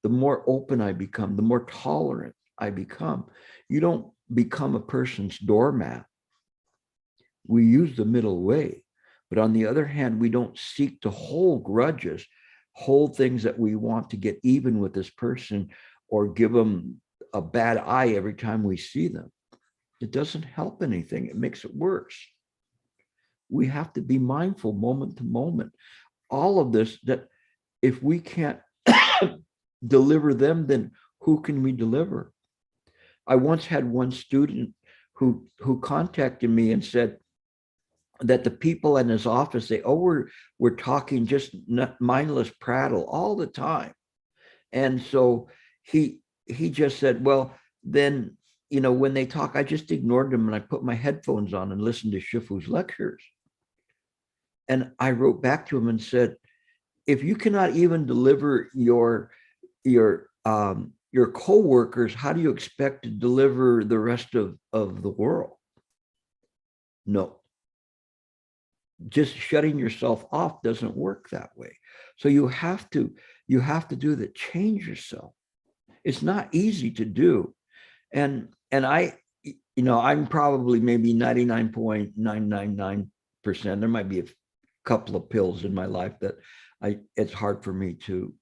the more open I become, the more tolerant I become. You don't become a person's doormat. We use the middle way. But on the other hand, we don't seek to hold grudges, hold things that we want to get even with this person or give them a bad eye every time we see them. It doesn't help anything. It makes it worse. We have to be mindful moment to moment. All of this, that if we can't deliver them, then who can we deliver? I once had one student who contacted me and said, that the people in his office say, oh, we're talking just mindless prattle all the time. And so he just said, well, then, when they talk, I just ignored them and I put my headphones on and listened to Shifu's lectures. And I wrote back to him and said, if you cannot even deliver your co-workers, how do you expect to deliver the rest of the world? No. Just shutting yourself off doesn't work that way. So you have to do that. Change yourself. It's not easy to do. And I'm probably maybe 99.999%. There might be a couple of pills in my life that it's hard for me to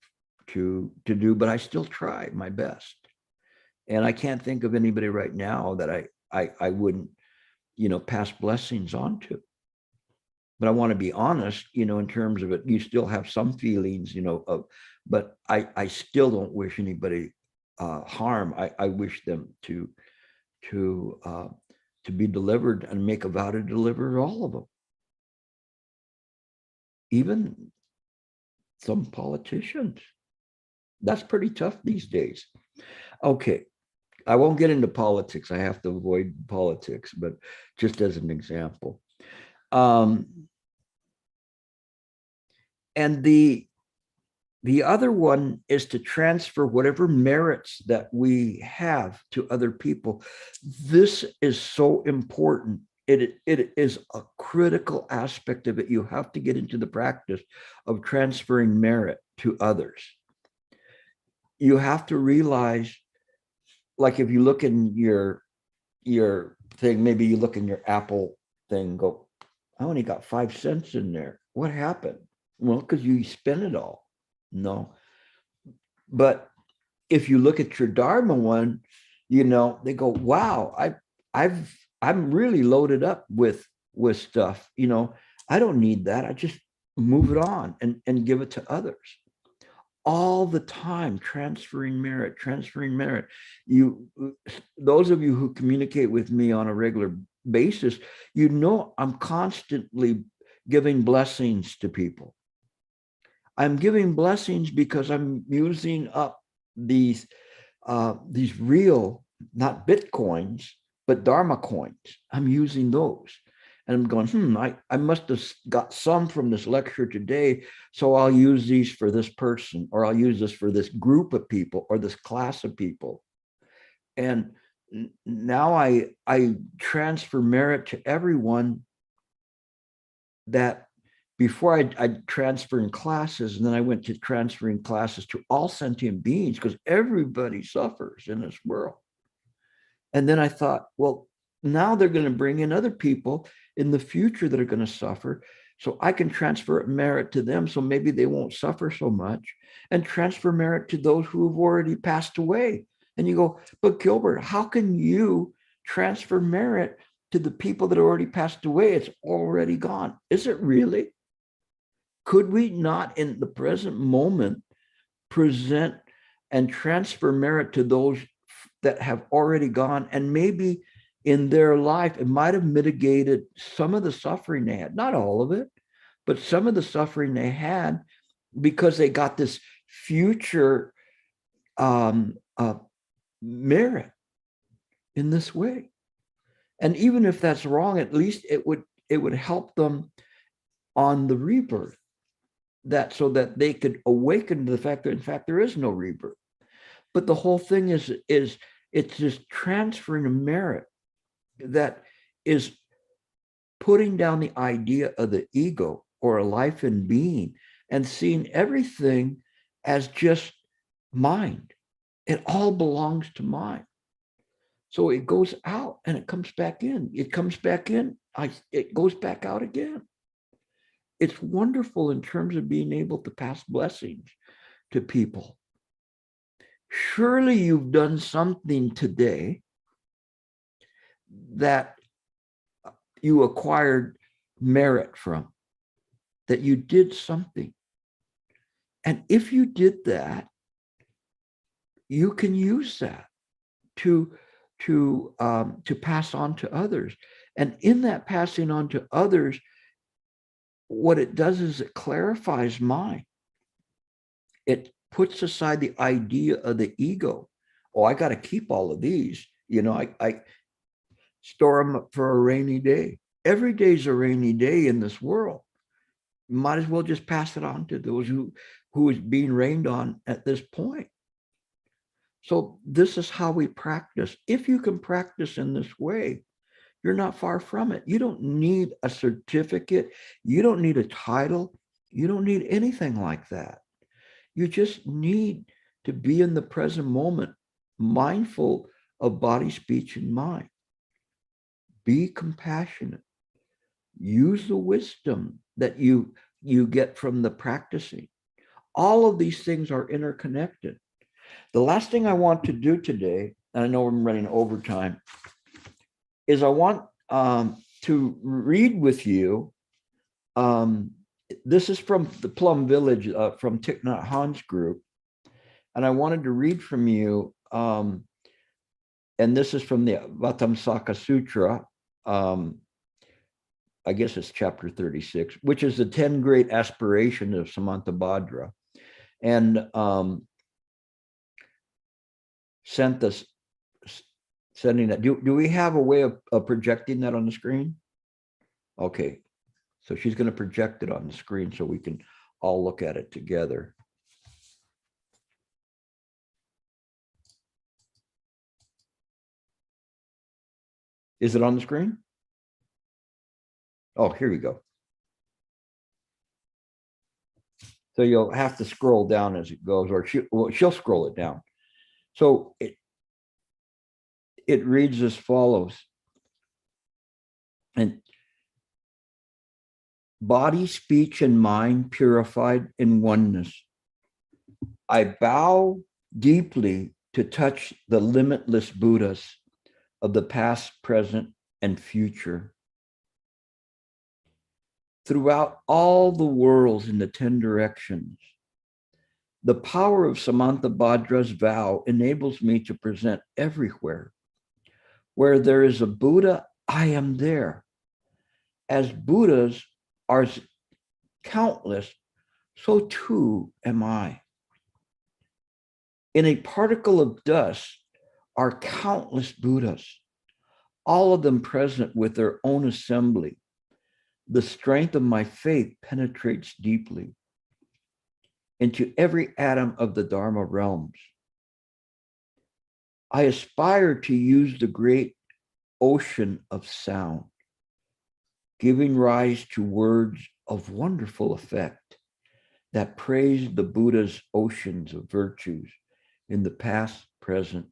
do, but I still try my best. And I can't think of anybody right now that I wouldn't, pass blessings on to. But I want to be honest, in terms of it, you still have some feelings, but I still don't wish anybody harm. I wish them to be delivered and make a vow to deliver all of them. Even some politicians. That's pretty tough these days. Okay. I won't get into politics. I have to avoid politics, but just as an example. And the other one is to transfer whatever merits that we have to other people. This is so important. It is a critical aspect of it. You have to get into the practice of transferring merit to others. You have to realize, like if you look in your thing, maybe you look in your Apple thing, go, I only got 5 cents in there. What happened? Well, because you spent it all. No. But if you look at your Dharma one, they go, wow, I'm really loaded up with stuff. I don't need that. I just move it on and give it to others. All the time, transferring merit. Those of you who communicate with me on a regular basis, I'm constantly giving blessings to people. I'm giving blessings because I'm using up these real, not Bitcoins, but Dharma coins. I'm using those. And I'm going, I must have got some from this lecture today, so I'll use these for this person, or I'll use this for this group of people, or this class of people. And now I transfer merit to everyone. That before I transfer in classes, and then I went to transferring classes to all sentient beings, because everybody suffers in this world. And then I thought, well, now they're going to bring in other people in the future that are going to suffer. So I can transfer merit to them, so maybe they won't suffer so much, and transfer merit to those who have already passed away. And you go, but Gilbert, how can you transfer merit to the people that already passed away? It's already gone. Is it really? Could we not, in the present moment, present and transfer merit to those that have already gone? And maybe in their life, it might have mitigated some of the suffering they had, not all of it, but some of the suffering they had, because they got this future merit in this way. And even if that's wrong, at least it would help them on the rebirth, so that they could awaken to the fact that in fact there is no rebirth. But the whole thing is it's just transferring a merit that is putting down the idea of the ego or a life and being, and seeing everything as just mind. It all belongs to mind. So it goes out and it comes back in. It comes back in. It goes back out again. It's wonderful in terms of being able to pass blessings to people. Surely you've done something today that you acquired merit from, that you did something. And if you did that, you can use that to pass on to others. And in that passing on to others, what it does is it clarifies mine. It puts aside the idea of the ego. Oh, I got to keep all of these. I store them for a rainy day. Every day is a rainy day in this world. Might as well just pass it on to those who is being rained on at this point. So this is how we practice. If you can practice in this way, you're not far from it. You don't need a certificate. You don't need a title. You don't need anything like that. You just need to be in the present moment, mindful of body, speech, and mind. Be compassionate. Use the wisdom that you get from the practicing. All of these things are interconnected. The last thing I want to do today, and I know I'm running overtime, is I want to read with you. This is from the Plum Village, from Thich Nhat Hanh's group. And I wanted to read from you, and this is from the Vatamsaka Sutra. I guess it's chapter 36, which is the 10 great aspirations of Samantabhadra. And sending that. Do we have a way of projecting that on the screen? Okay. So she's going to project it on the screen so we can all look at it together. Is it on the screen? Oh, here you go. So you'll have to scroll down as it goes, or she'll scroll it down. So it reads as follows. And body, speech, and mind purified in oneness. I bow deeply to touch the limitless Buddhas of the past, present, and future. Throughout all the worlds in the 10 directions, the power of Samantabhadra's vow enables me to present everywhere. Where there is a Buddha, I am there. As Buddhas are countless, so too am I. In a particle of dust are countless Buddhas, all of them present with their own assembly. The strength of my faith penetrates deeply into every atom of the Dharma realms. I aspire to use the great ocean of sound, giving rise to words of wonderful effect that praise the Buddha's oceans of virtues in the past, present,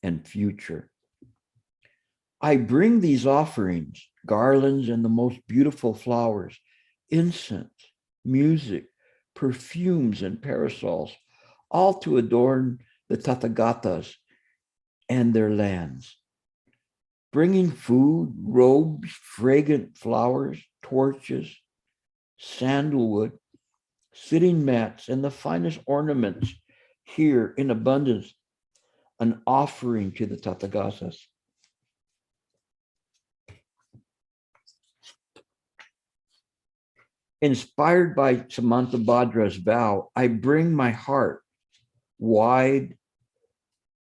and future. I bring these offerings, garlands and the most beautiful flowers, incense, music, perfumes, and parasols, all to adorn the Tathagatas and their lands. Bringing food, robes, fragrant flowers, torches, sandalwood, sitting mats, and the finest ornaments here in abundance, an offering to the Tathagatas. Inspired by Samantabhadra's vow, I bring my heart wide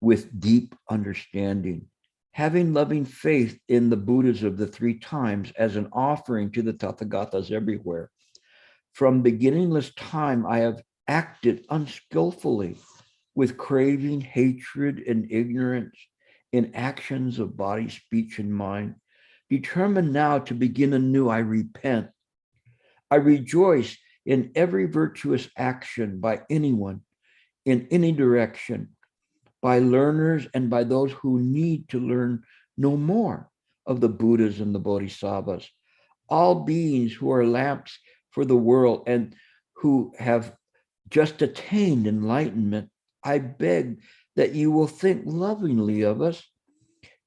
with deep understanding, having loving faith in the Buddhas of the 3 times as an offering to the Tathagatas everywhere. From beginningless time, I have acted unskillfully with craving, hatred, and ignorance in actions of body, speech, and mind. Determined now to begin anew, I repent. I rejoice in every virtuous action by anyone, in any direction, by learners and by those who need to learn no more of the Buddhas and the Bodhisattvas, all beings who are lamps for the world and who have just attained enlightenment. I beg that you will think lovingly of us,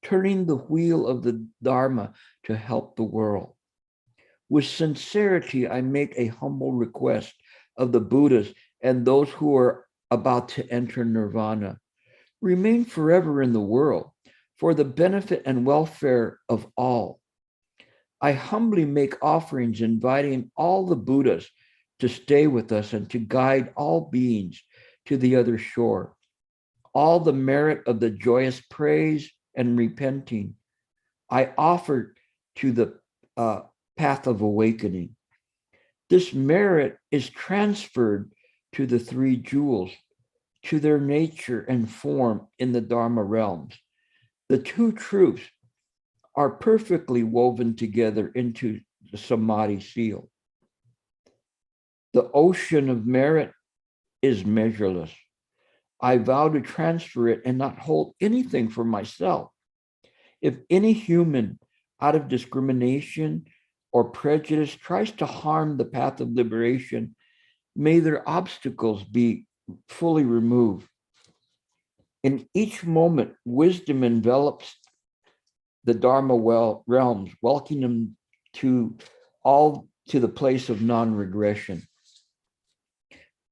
turning the wheel of the Dharma to help the world. With sincerity, I make a humble request of the Buddhas and those who are about to enter nirvana. Remain forever in the world for the benefit and welfare of all. I humbly make offerings inviting all the Buddhas to stay with us and to guide all beings to the other shore. All the merit of the joyous praise and repenting I offer to the path of awakening. This merit is transferred to the three jewels, to their nature and form in the Dharma realms. The two truths are perfectly woven together into the Samadhi seal. The ocean of merit is measureless. I vow to transfer it and not hold anything for myself. If any human, out of discrimination or prejudice, tries to harm the path of liberation, may their obstacles be fully removed. In each moment, wisdom envelops the Dharma realms, welcoming them to the place of non-regression.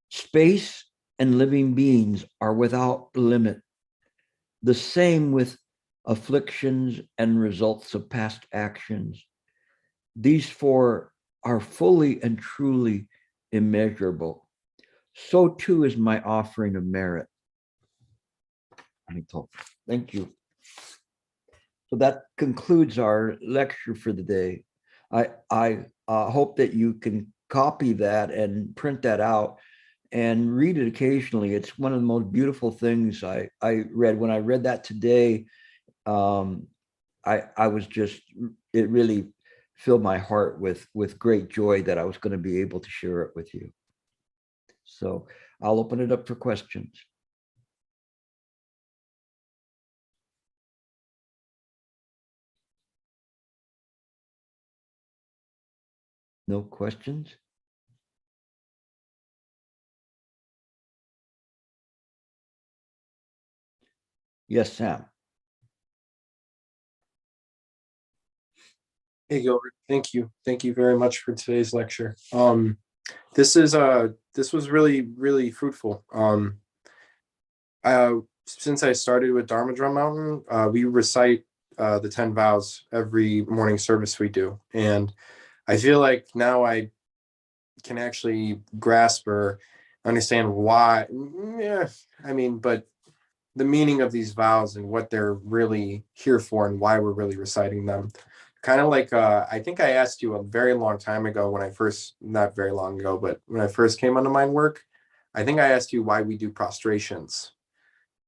Space and living beings are without limit. The same with afflictions and results of past actions. These four are fully and truly immeasurable. So too is my offering of merit. Thank you. So that concludes our lecture for the day. I hope that you can copy that and print that out and read it occasionally. It's one of the most beautiful things I read. When I read that today, I was just, it really filled my heart with great joy that I was going to be able to share it with you. So I'll open it up for questions. No questions? Yes, Sam. Hey Gilbert, thank you. Thank you very much for today's lecture. This was really fruitful. Since I started with Dharma Drum Mountain, we recite the 10 vows every morning service we do. And I feel like now I can actually grasp or understand why. Yeah, I mean, but the meaning of these vows and what they're really here for and why we're really reciting them. Kind of like, I think I asked you a very long time ago when I first, not very long ago, but when I first came onto mind work, I think I asked you why we do prostrations.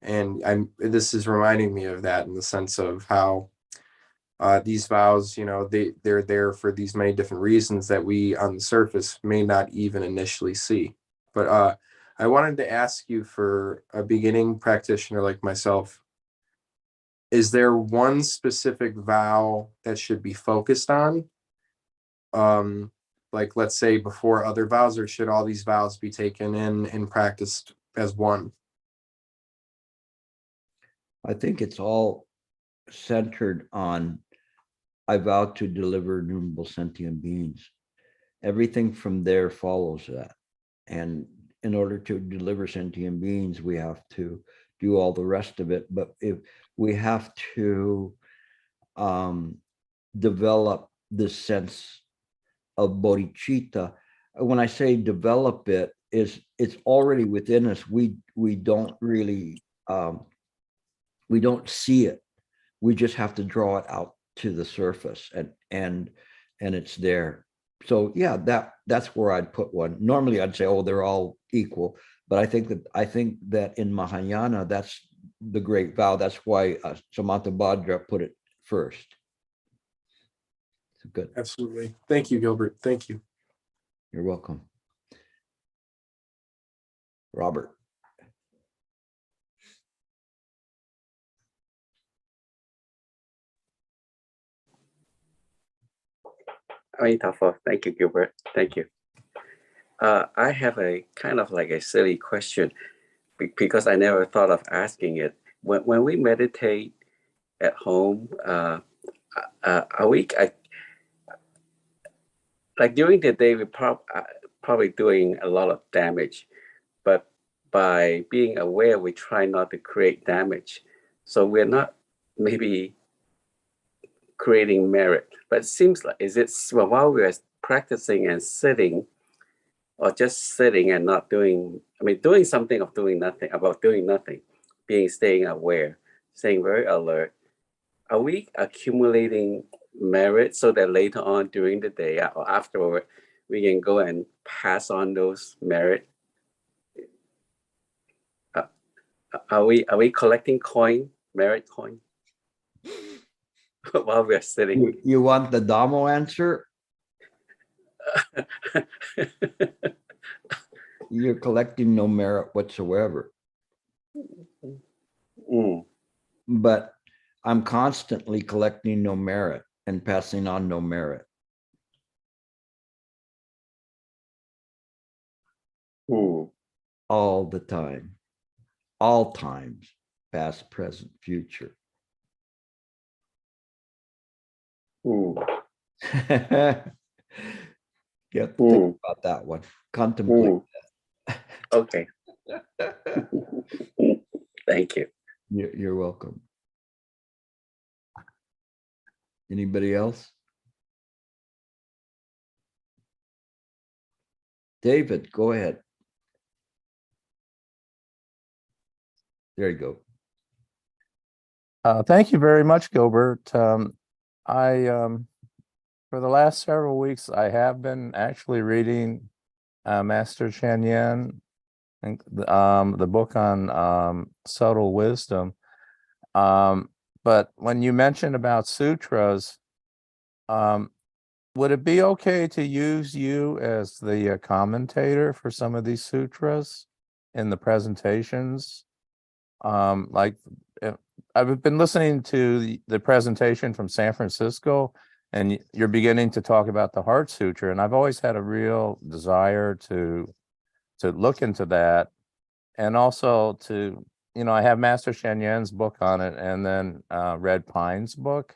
And this is reminding me of that in the sense of how these vows, you know, they're there for these many different reasons that we on the surface may not even initially see. But I wanted to ask you, for a beginning practitioner like myself, is there one specific vow that should be focused on? Like, let's say before other vows, or should all these vows be taken in and practiced as one? I think it's all centered on, I vow to deliver innumerable sentient beings. Everything from there follows that. And in order to deliver sentient beings, we have to do all the rest of it. But if we have to develop this sense of bodhicitta, when I say develop it, it's already within us. We don't really we don't see it. We just have to draw it out to the surface, and it's there. So yeah, that's where I'd put one. Normally I'd say, oh, they're all equal, but I think that in Mahayana, that's the great vow. That's why Samantabhadra put it first. So good. Absolutely. Thank you, Gilbert. Thank you. You're welcome. Robert. Thank you, Gilbert. Thank you. I have a kind of like a silly question because I never thought of asking it. When we meditate at home, are we like during the day, probably doing a lot of damage, but by being aware, we try not to create damage. So we're not maybe creating merit. But it seems like, is it while we are practicing and sitting, or just sitting and not doing, doing something of doing nothing, about doing nothing, staying aware, staying very alert, are we accumulating merit so that later on during the day or afterward, we can go and pass on those merit? Are we collecting merit coin, while we're sitting? You want the Dharma answer? You're collecting no merit whatsoever. But I'm constantly collecting no merit and passing on no merit. All the time, all times, past, present, future. You have to think about that one. Contemplate that. Okay. Thank you. You're welcome. Anybody else? David, go ahead. There you go. Thank you very much, Gilbert. For the last several weeks, I have been actually reading Master Sheng and the book on subtle wisdom. But when you mentioned about sutras, would it be okay to use you as the commentator for some of these sutras in the presentations? Like I've been listening to the presentation from San Francisco, and you're beginning to talk about the Heart Sutra, and I've always had a real desire to look into that, and also to, I have Master Sheng Yen's book on it, and then Red Pine's book,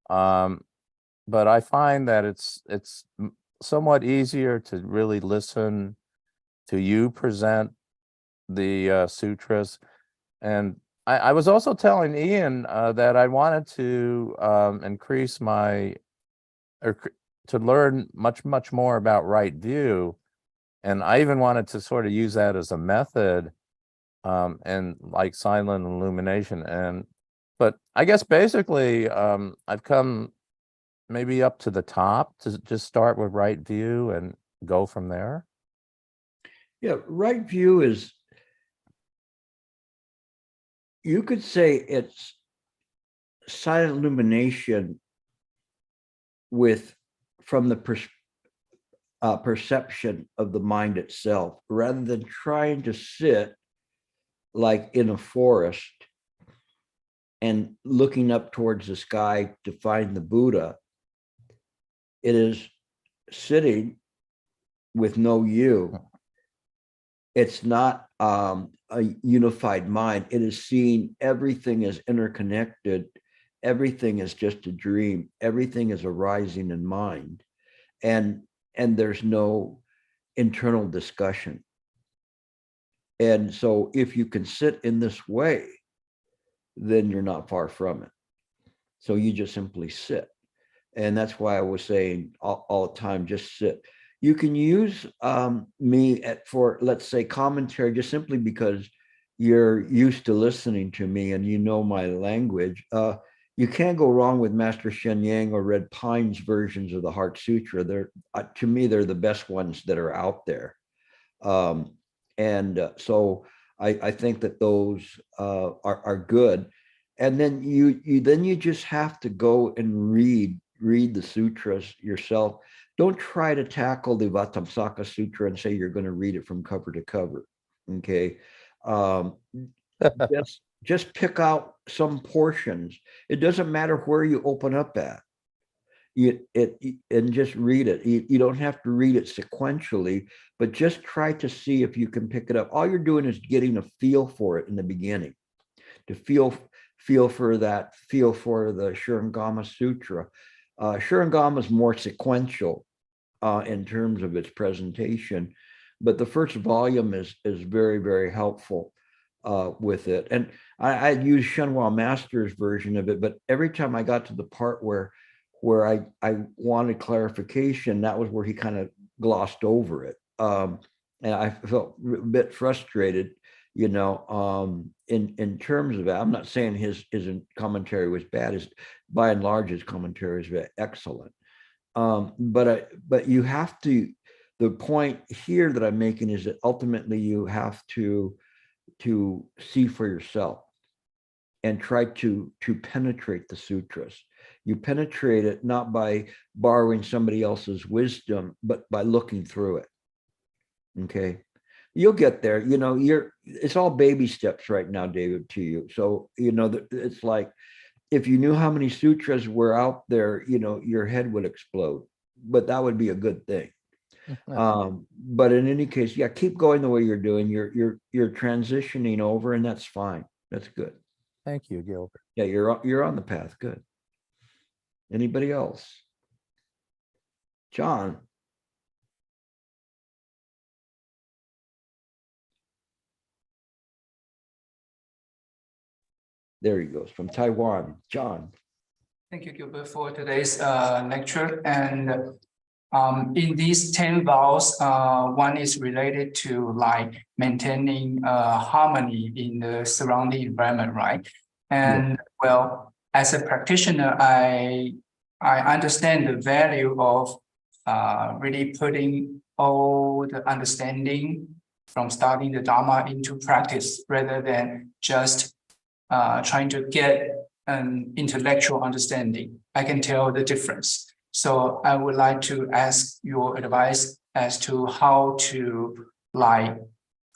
but I find that it's somewhat easier to really listen to you present the sutras. And I was also telling Ian that I wanted to increase to learn much more about right view. And I even wanted to sort of use that as a method and like silent illumination. But I guess basically I've come maybe up to the top to just start with right view and go from there. Yeah, right view is, you could say it's silent illumination from the perception of the mind itself, rather than trying to sit like in a forest and looking up towards the sky to find the Buddha. It is sitting with no you. It's not a unified mind. It is seeing everything as interconnected. Everything is just a dream. Everything is arising in mind. And there's no internal discussion. And so if you can sit in this way, then you're not far from it. So you just simply sit. And that's why I was saying all the time, just sit. You can use me for, let's say, commentary, just simply because you're used to listening to me and you know my language. You can't go wrong with Master Sheng Yen or Red Pine's versions of the Heart Sutra. To me, they're the best ones that are out there. So I think that those are good. And then you just have to go and read the sutras yourself. Don't try to tackle the Vatamsaka Sutra and say you're going to read it from cover to cover. Okay. Just pick out some portions. It doesn't matter where you open up at. And just read it. You don't have to read it sequentially, but just try to see if you can pick it up. All you're doing is getting a feel for it in the beginning, to feel for the Shurangama Sutra. Shurangama is more sequential in terms of its presentation, but the first volume is very, very helpful. with it. And I used Shenhua Master's version of it, but every time I got to the part where I wanted clarification, that was where he kind of glossed over it. And I felt a bit frustrated, in terms of it. I'm not saying his commentary was bad. By and large, his commentary is excellent. But you have to, the point here that I'm making is that ultimately you have to see for yourself and try to penetrate the sutras. You penetrate it not by borrowing somebody else's wisdom, but by looking through it. Okay, you'll get there. It's all baby steps right now, David, to you. So it's like, if you knew how many sutras were out there, your head would explode, but that would be a good thing. But in any case, yeah, keep going the way you're doing. You're transitioning over, and that's fine. That's good. Thank you, Gilbert. Yeah, you're on the path. Good. Anybody else? John. There he goes, from Taiwan. John. Thank you, Gilbert, for today's lecture. And in these 10 vows, one is related to like maintaining harmony in the surrounding environment, right? And well, as a practitioner, I understand the value of really putting all the understanding from studying the Dharma into practice rather than just trying to get an intellectual understanding. I can tell the difference. So I would like to ask your advice as to how to like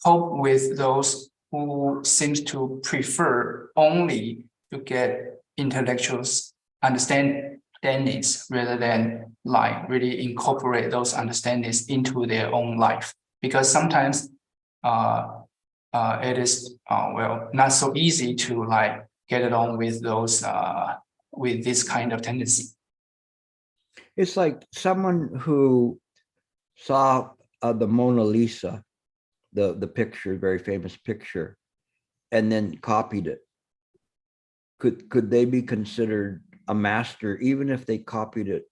cope with those who seems to prefer only to get intellectual understandings rather than like really incorporate those understandings into their own life. Because sometimes it is well, not so easy to like get along with those with this kind of tendency. It's like someone who saw the Mona Lisa, the picture, very famous picture, and then copied it. Could they be considered a master even if they copied it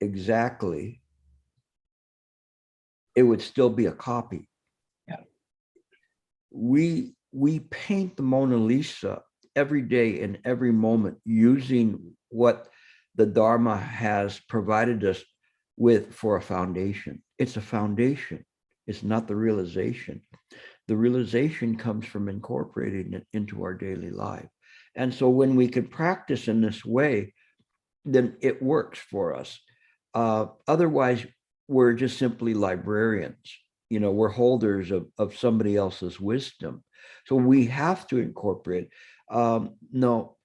exactly? It would still be a copy. Yeah. We paint the Mona Lisa every day in every moment using what the Dharma has provided us with for a foundation. It's a foundation. It's not the realization. The realization comes from incorporating it into our daily life. And so when we can practice in this way, then it works for us. Otherwise, we're just simply librarians. We're holders of somebody else's wisdom. So we have to incorporate. No,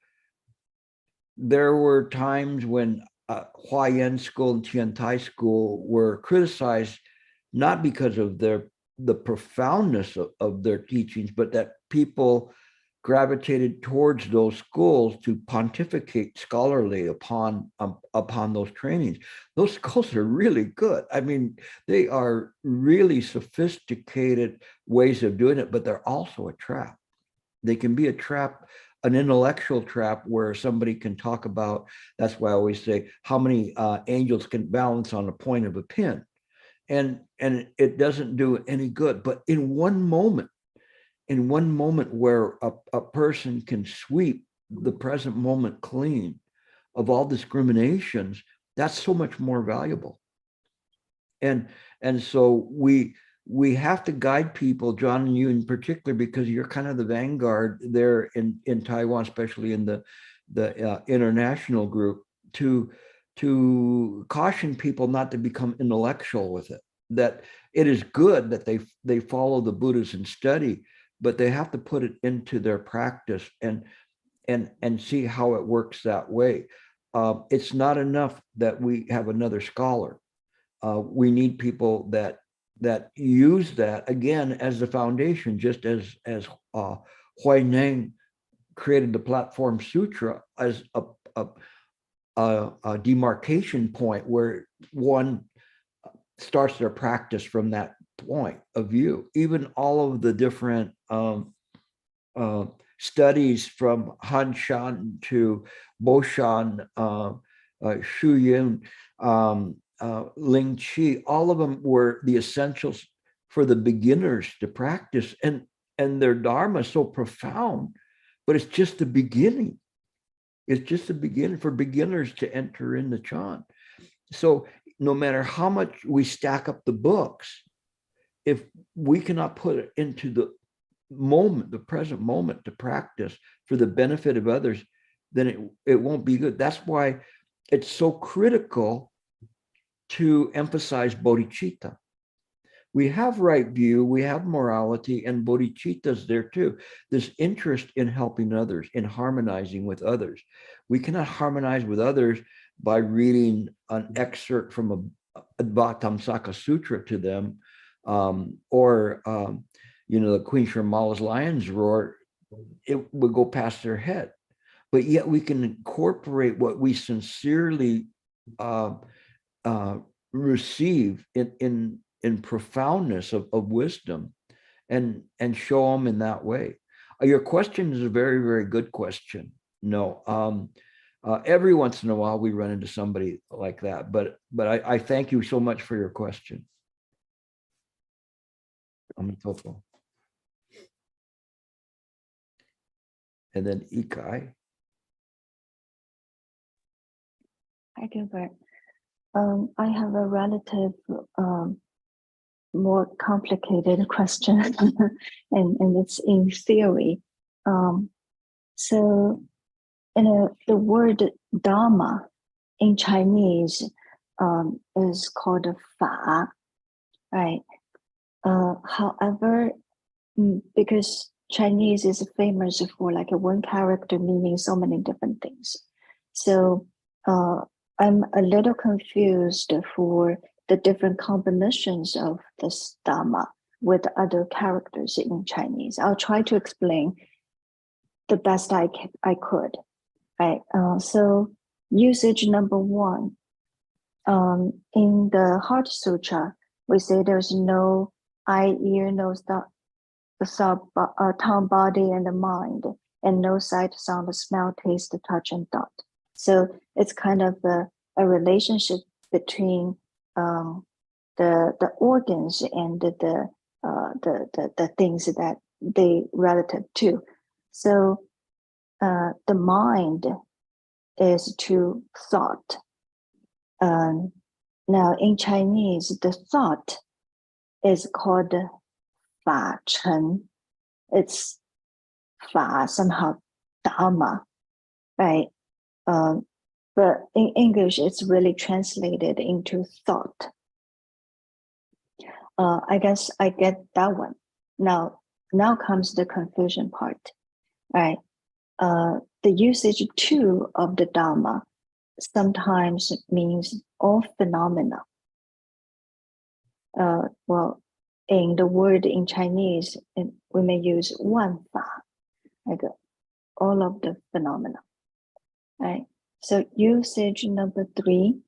there were times when Huayan School and Tiantai School were criticized, not because of the profoundness of their teachings, but that people gravitated towards those schools to pontificate scholarly upon those trainings. Those schools are really good. I mean, they are really sophisticated ways of doing it, but they're also a trap. They can be a trap, an intellectual trap, where somebody can talk about, that's why I always say, how many angels can balance on the point of a pin. And it doesn't do any good. But in one moment where a person can sweep the present moment clean of all discriminations, that's so much more valuable. And so we have to guide people, John, and you in particular, because you're kind of the vanguard there in Taiwan, especially in the international group, to caution people not to become intellectual with it. That it is good that they follow the Buddhas and study, but they have to put it into their practice and see how it works that way. It's not enough that we have another scholar. We need people that use that again as the foundation, just as Huineng created the Platform Sutra as a demarcation point where one starts their practice from that point of view. Even all of the different studies from Han Shan to Bo Shan, Shu Yun, Ling Chi, all of them were the essentials for the beginners to practice. And their Dharma is so profound, but it's just the beginning. It's just the beginning for beginners to enter in the Chan. So no matter how much we stack up the books, if we cannot put it into the moment, the present moment to practice for the benefit of others, then it won't be good. That's why it's so critical to emphasize bodhicitta. We have right view, we have morality, and bodhicitta is there too. This interest in helping others, in harmonizing with others. We cannot harmonize with others by reading an excerpt from a Advaita Sutra to them, or the Queen Sharmala's Lion's Roar. It would go past their head. But yet we can incorporate what we sincerely receive in profoundness of wisdom and show them in that way. Your question is a very, very good question. No, every once in a while we run into somebody like that, but I thank you so much for your question. And then Ikai. Hi, Gilbert. I have a relative more complicated question, and it's in theory. So, the word Dharma in Chinese is called Fa, right? However, because Chinese is famous for like a one character meaning so many different things, so I'm a little confused for the different combinations of this Dharma with other characters in Chinese. I'll try to explain the best I could. Right. So usage number one, in the Heart Sutra, we say there's no eye, ear, nose, tongue, body, and the mind, and no sight, sound, smell, taste, touch, and thought. So it's kind of a relationship between the organs and the things that they relative to. So the mind is to thought. Now in Chinese, the thought is called Fa Chen. It's Fa, somehow Dharma, right? But in English, it's really translated into thought. I guess I get that one. Now comes the confusion part, right? The usage too of the Dharma sometimes means all phenomena. Well, in the word in Chinese, we may use one Fa, like all of the phenomena, right? So usage number three,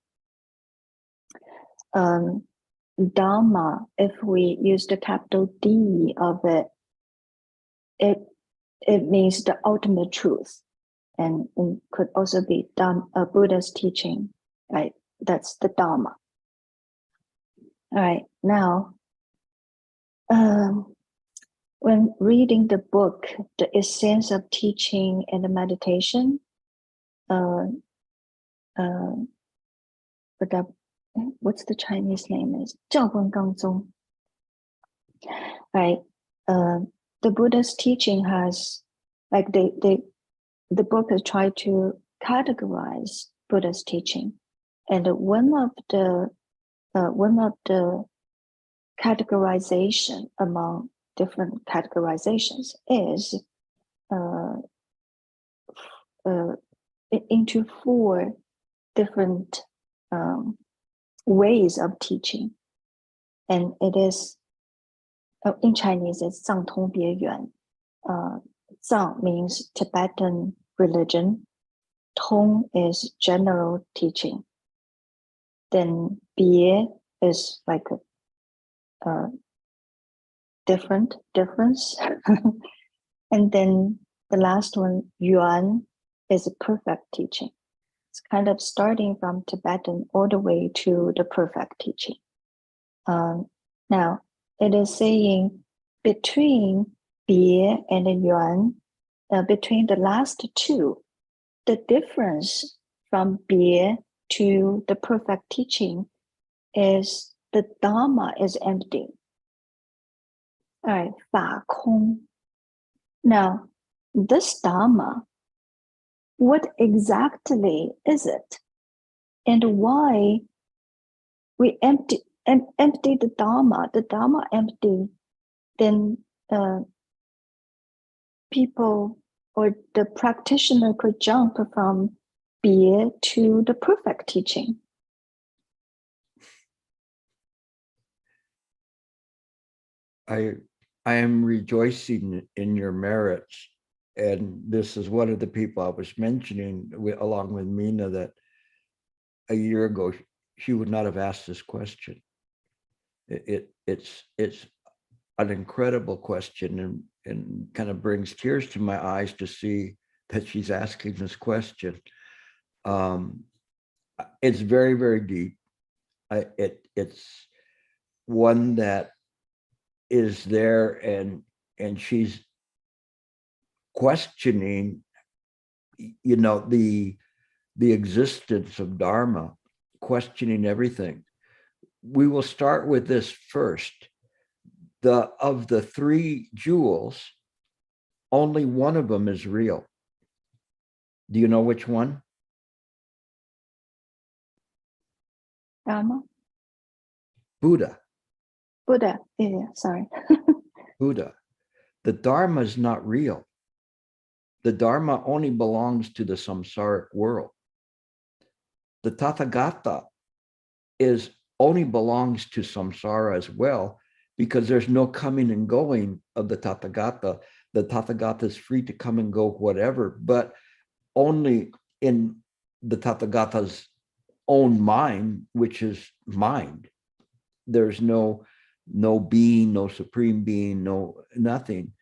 Dharma, if we use the capital D of it, it means the ultimate truth, and could also be Buddha's teaching, right? That's the Dharma. All right, now, when reading the book, The Essence of Teaching and the Meditation, what's the Chinese name is? 教观纲宗. Right. The Buddha's teaching has, like the book has tried to categorize Buddha's teaching, and one of the categorization among different categorizations is into four different ways of teaching, and it is in Chinese it's 藏通别圆. Zang means Tibetan religion, Tong is general teaching, then Bie is like difference. And then the last one, Yuan, is a perfect teaching. It's kind of starting from Tibetan all the way to the perfect teaching. Now, it is saying between Bie and Yuan, between the last two, the difference from Bie to the perfect teaching is the Dharma is empty. All right, 法空. Now, this Dharma, what exactly is it? And why we empty the Dharma empty, then people or the practitioner could jump from Bie to the perfect teaching. I am rejoicing in your merits. And this is one of the people I was mentioning along with Mina, that a year ago, she would not have asked this question. It's an incredible question, and kind of brings tears to my eyes to see that she's asking this question. It's very, very deep. It's one that is there, and she's questioning, you know, the existence of Dharma, questioning everything. We will start with this first. Of the three jewels, only one of them is real. Do you know which one? Dharma? Buddha. Buddha, yeah, sorry. Buddha. The Dharma is not real. The Dharma only belongs to the samsaric world. The Tathagata only belongs to samsara as well, because there's no coming and going of the Tathagata. The Tathagata is free to come and go whatever, but only in the Tathagata's own mind, which is mind. There's no being, no supreme being, no nothing.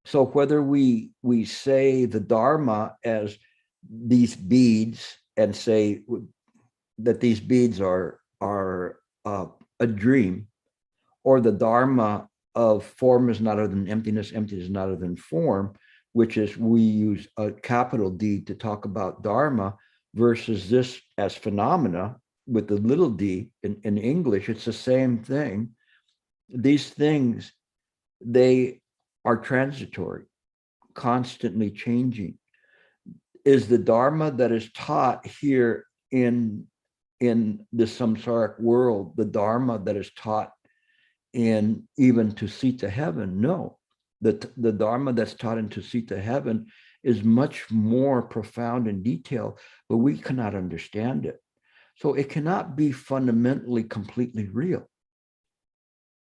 So whether we say the Dharma as these beads and say that these beads are a dream, or the Dharma of form is not other than emptiness, emptiness is not other than form, which is, we use a capital D to talk about Dharma, versus this as phenomena with the little d in English, it's the same thing. These things, they are transitory, constantly changing. Is the Dharma that is taught here in the samsaric world the Dharma that is taught in even to seat to heaven? No. The Dharma that's taught in to seat to heaven is much more profound and detailed, but we cannot understand it. So it cannot be fundamentally completely real.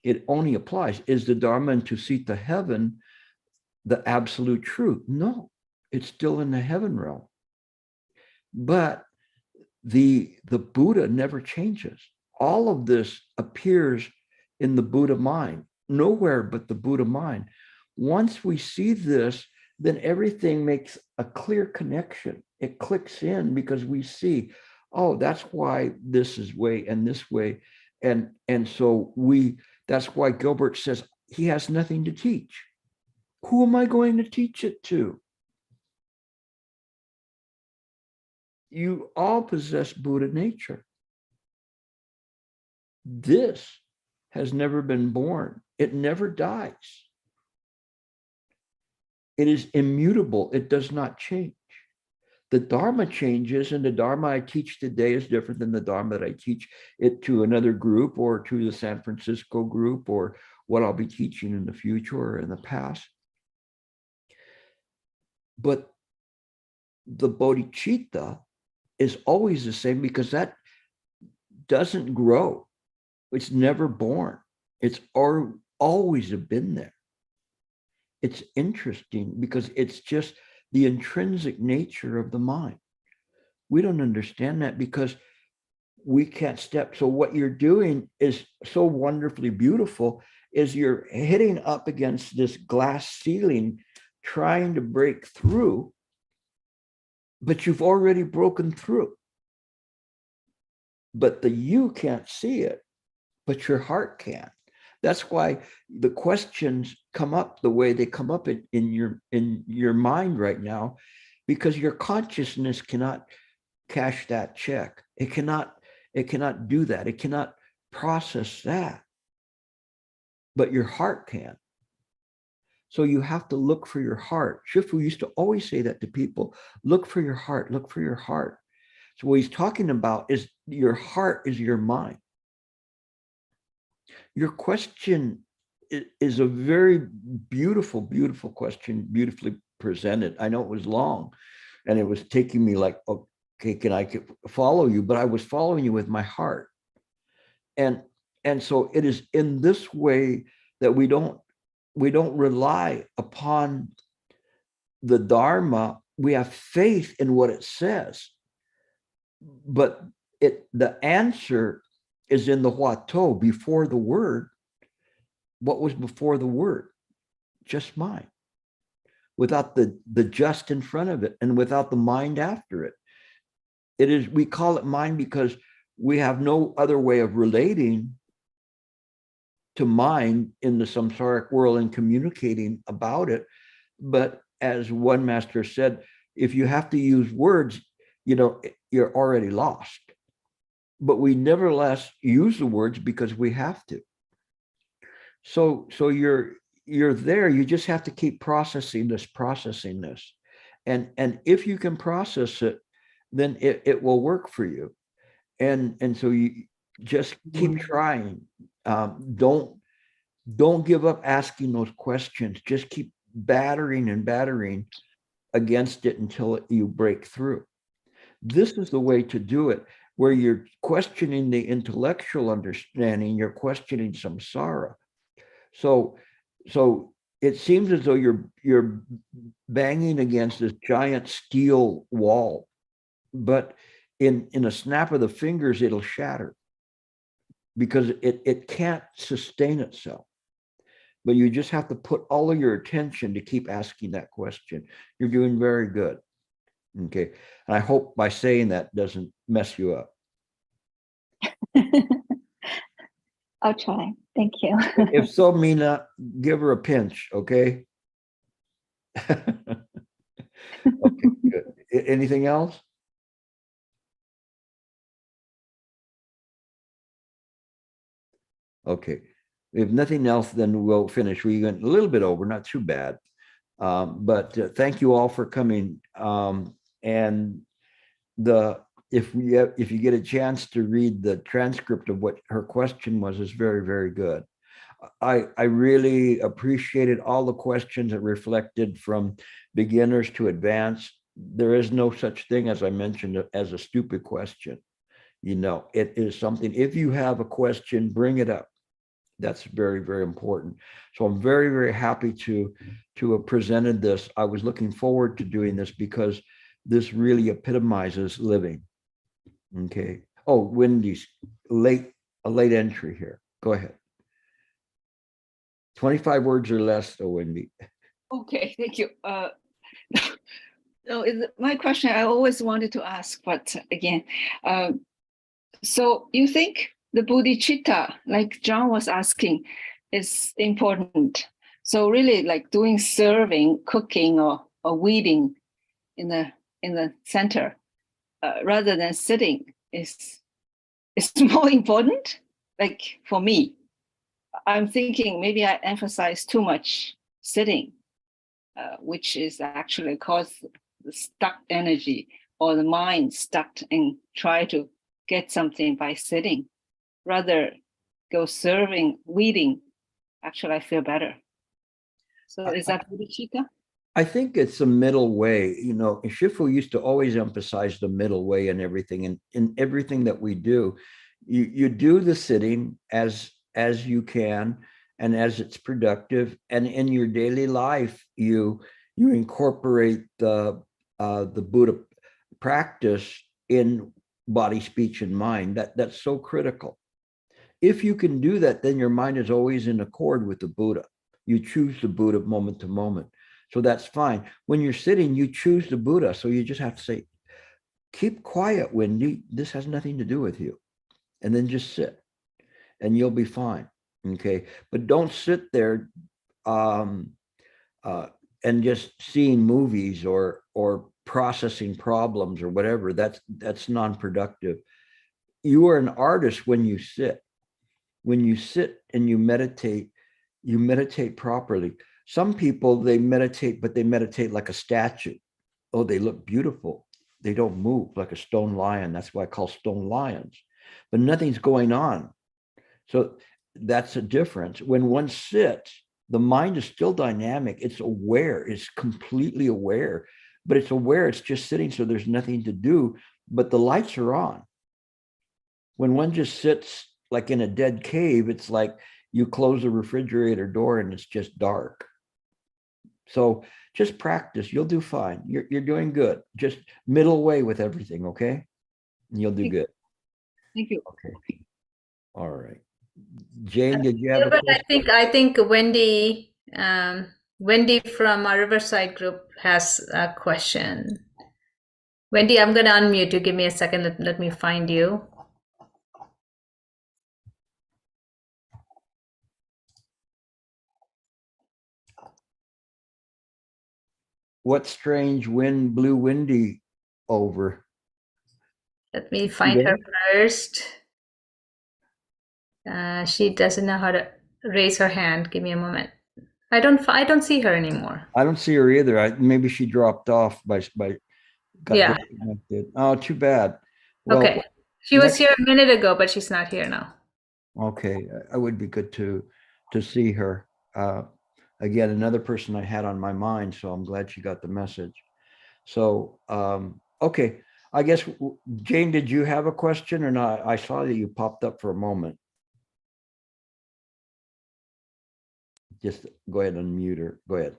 It only applies. Is the Dharma in to seat to heaven the absolute truth? No, it's still in the heaven realm. But the Buddha never changes. All of this appears in the Buddha mind, nowhere but the Buddha mind. Once we see this, then everything makes a clear connection. It clicks in, because we see, oh, that's why this is way and this way. And so that's why Gilbert says he has nothing to teach. Who am I going to teach it to? You all possess Buddha nature. This has never been born. It never dies. It is immutable. It does not change. The Dharma changes, and the Dharma I teach today is different than the Dharma that I teach it to another group, or to the San Francisco group, or what I'll be teaching in the future or in the past. But the bodhicitta is always the same, because that doesn't grow. It's never born. It's always been there. It's interesting because it's just the intrinsic nature of the mind. We don't understand that because we can't step. So what you're doing is so wonderfully beautiful, is you're hitting up against this glass ceiling, trying to break through, but you've already broken through. But the you can't see it, but your heart can. That's why the questions come up the way they come up in your mind right now, because your consciousness cannot cash that check. It cannot do that. It cannot process that. But your heart can. So you have to look for your heart. Shifu used to always say that to people, look for your heart, look for your heart. So what he's talking about is your heart is your mind. Your question is a very beautiful, beautiful question, beautifully presented. I know it was long and it was taking me like, okay, can I follow you? But I was following you with my heart. And so it is in this way that we don't rely upon the Dharma. We have faith in what it says, but the answer is in the Huato, before the word. What was before the word? Just mind, without the just in front of it and without the mind after it. It is, we call it mind because we have no other way of relating to mind in the samsaric world and communicating about it. But as one master said, if you have to use words, you're already lost. But we nevertheless use the words because we have to. So you're there. You just have to keep processing this. And if you can process it, then it will work for you. And so you just keep trying. Don't give up asking those questions. Just keep battering and battering against it until you break through. This is the way to do it, where you're questioning the intellectual understanding, you're questioning samsara. So it seems as though you're banging against this giant steel wall, but in a snap of the fingers, it'll shatter because it can't sustain itself. But you just have to put all of your attention to keep asking that question. You're doing very good. Okay. And I hope by saying that doesn't mess you up. I'll try. Thank you. If so, Mina, give her a pinch, okay? Okay, good. Anything else? Okay. If nothing else, then we'll finish. We went a little bit over, not too bad. But thank you all for coming. And if you get a chance to read the transcript of what her question was, is very, very good. I really appreciated all the questions that reflected from beginners to advanced. There is no such thing, as I mentioned, as a stupid question. It is something, if you have a question, bring it up. That's very, very important. So I'm very, very happy to have presented this. I was looking forward to doing this because this really epitomizes living. Okay. Oh, Wendy's a late entry here. Go ahead. 25 words or less, though, Wendy. Okay, thank you. No, my question I always wanted to ask, but again, so you think the bodhicitta, like John was asking, is important? So really, like doing serving, cooking, or weeding in the center, rather than sitting, is more important. Like for me, I'm thinking maybe I emphasize too much sitting, which is actually cause the stuck energy or the mind stuck and try to get something by sitting. Rather go serving, weeding. Actually, I feel better. So is that bodhicitta? I think it's a middle way. Shifu used to always emphasize the middle way in everything. And in everything that we do, you do the sitting as you can and as it's productive. And in your daily life, you incorporate the Buddha practice in body, speech, and mind. That's so critical. If you can do that, then your mind is always in accord with the Buddha. You choose the Buddha moment to moment. So that's fine. When you're sitting, you choose the Buddha. So you just have to say, keep quiet, Wendy. This has nothing to do with you. And then just sit and you'll be fine. Okay. But don't sit there and just seeing movies or processing problems or whatever. That's non-productive. You are an artist when you sit. When you sit and you meditate properly. Some people, they meditate, but they meditate like a statue. Oh, they look beautiful. They don't move like a stone lion. That's why I call stone lions. But nothing's going on. So that's a difference. When one sits, the mind is still dynamic. It's aware. It's completely aware. But it's aware. It's just sitting, so there's nothing to do. But the lights are on. When one just sits like in a dead cave, it's like you close the refrigerator door and it's just dark. So just practice. You'll do fine. You're doing good. Just middle way with everything, okay? And you'll do good. Thank you. Okay. All right. Jane, did you have a Gilbert, question? I think Wendy from our Riverside group has a question. Wendy, I'm going to unmute you. Give me a second. Let me find you. What strange wind blew Wendy over? Let me find her first. She doesn't know how to raise her hand. Give me a moment. I don't see her anymore. I don't see her either. Maybe she dropped off by got Yeah. disconnected. Oh, too bad. Well, Okay. She was here a minute ago, but she's not here now. okay, it would be good to see her. Again, another person I had on my mind, so I'm glad she got the message. So, okay, I guess, Jane, did you have a question or not? I saw that you popped up for a moment. Just go ahead and unmute her. Go ahead.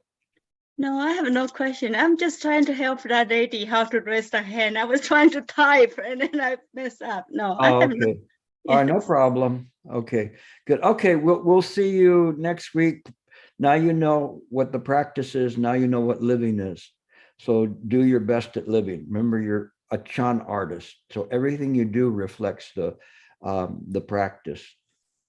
No, I have no question. I'm just trying to help that lady how to raise the hand. I was trying to type and then I messed up. No, I Oh, have okay. All right, no problem. Okay, good. Okay, we'll see you next week. Now you know what the practice is. Now you know what living is. So do your best at living. Remember, you're a Chan artist. So everything you do reflects the practice.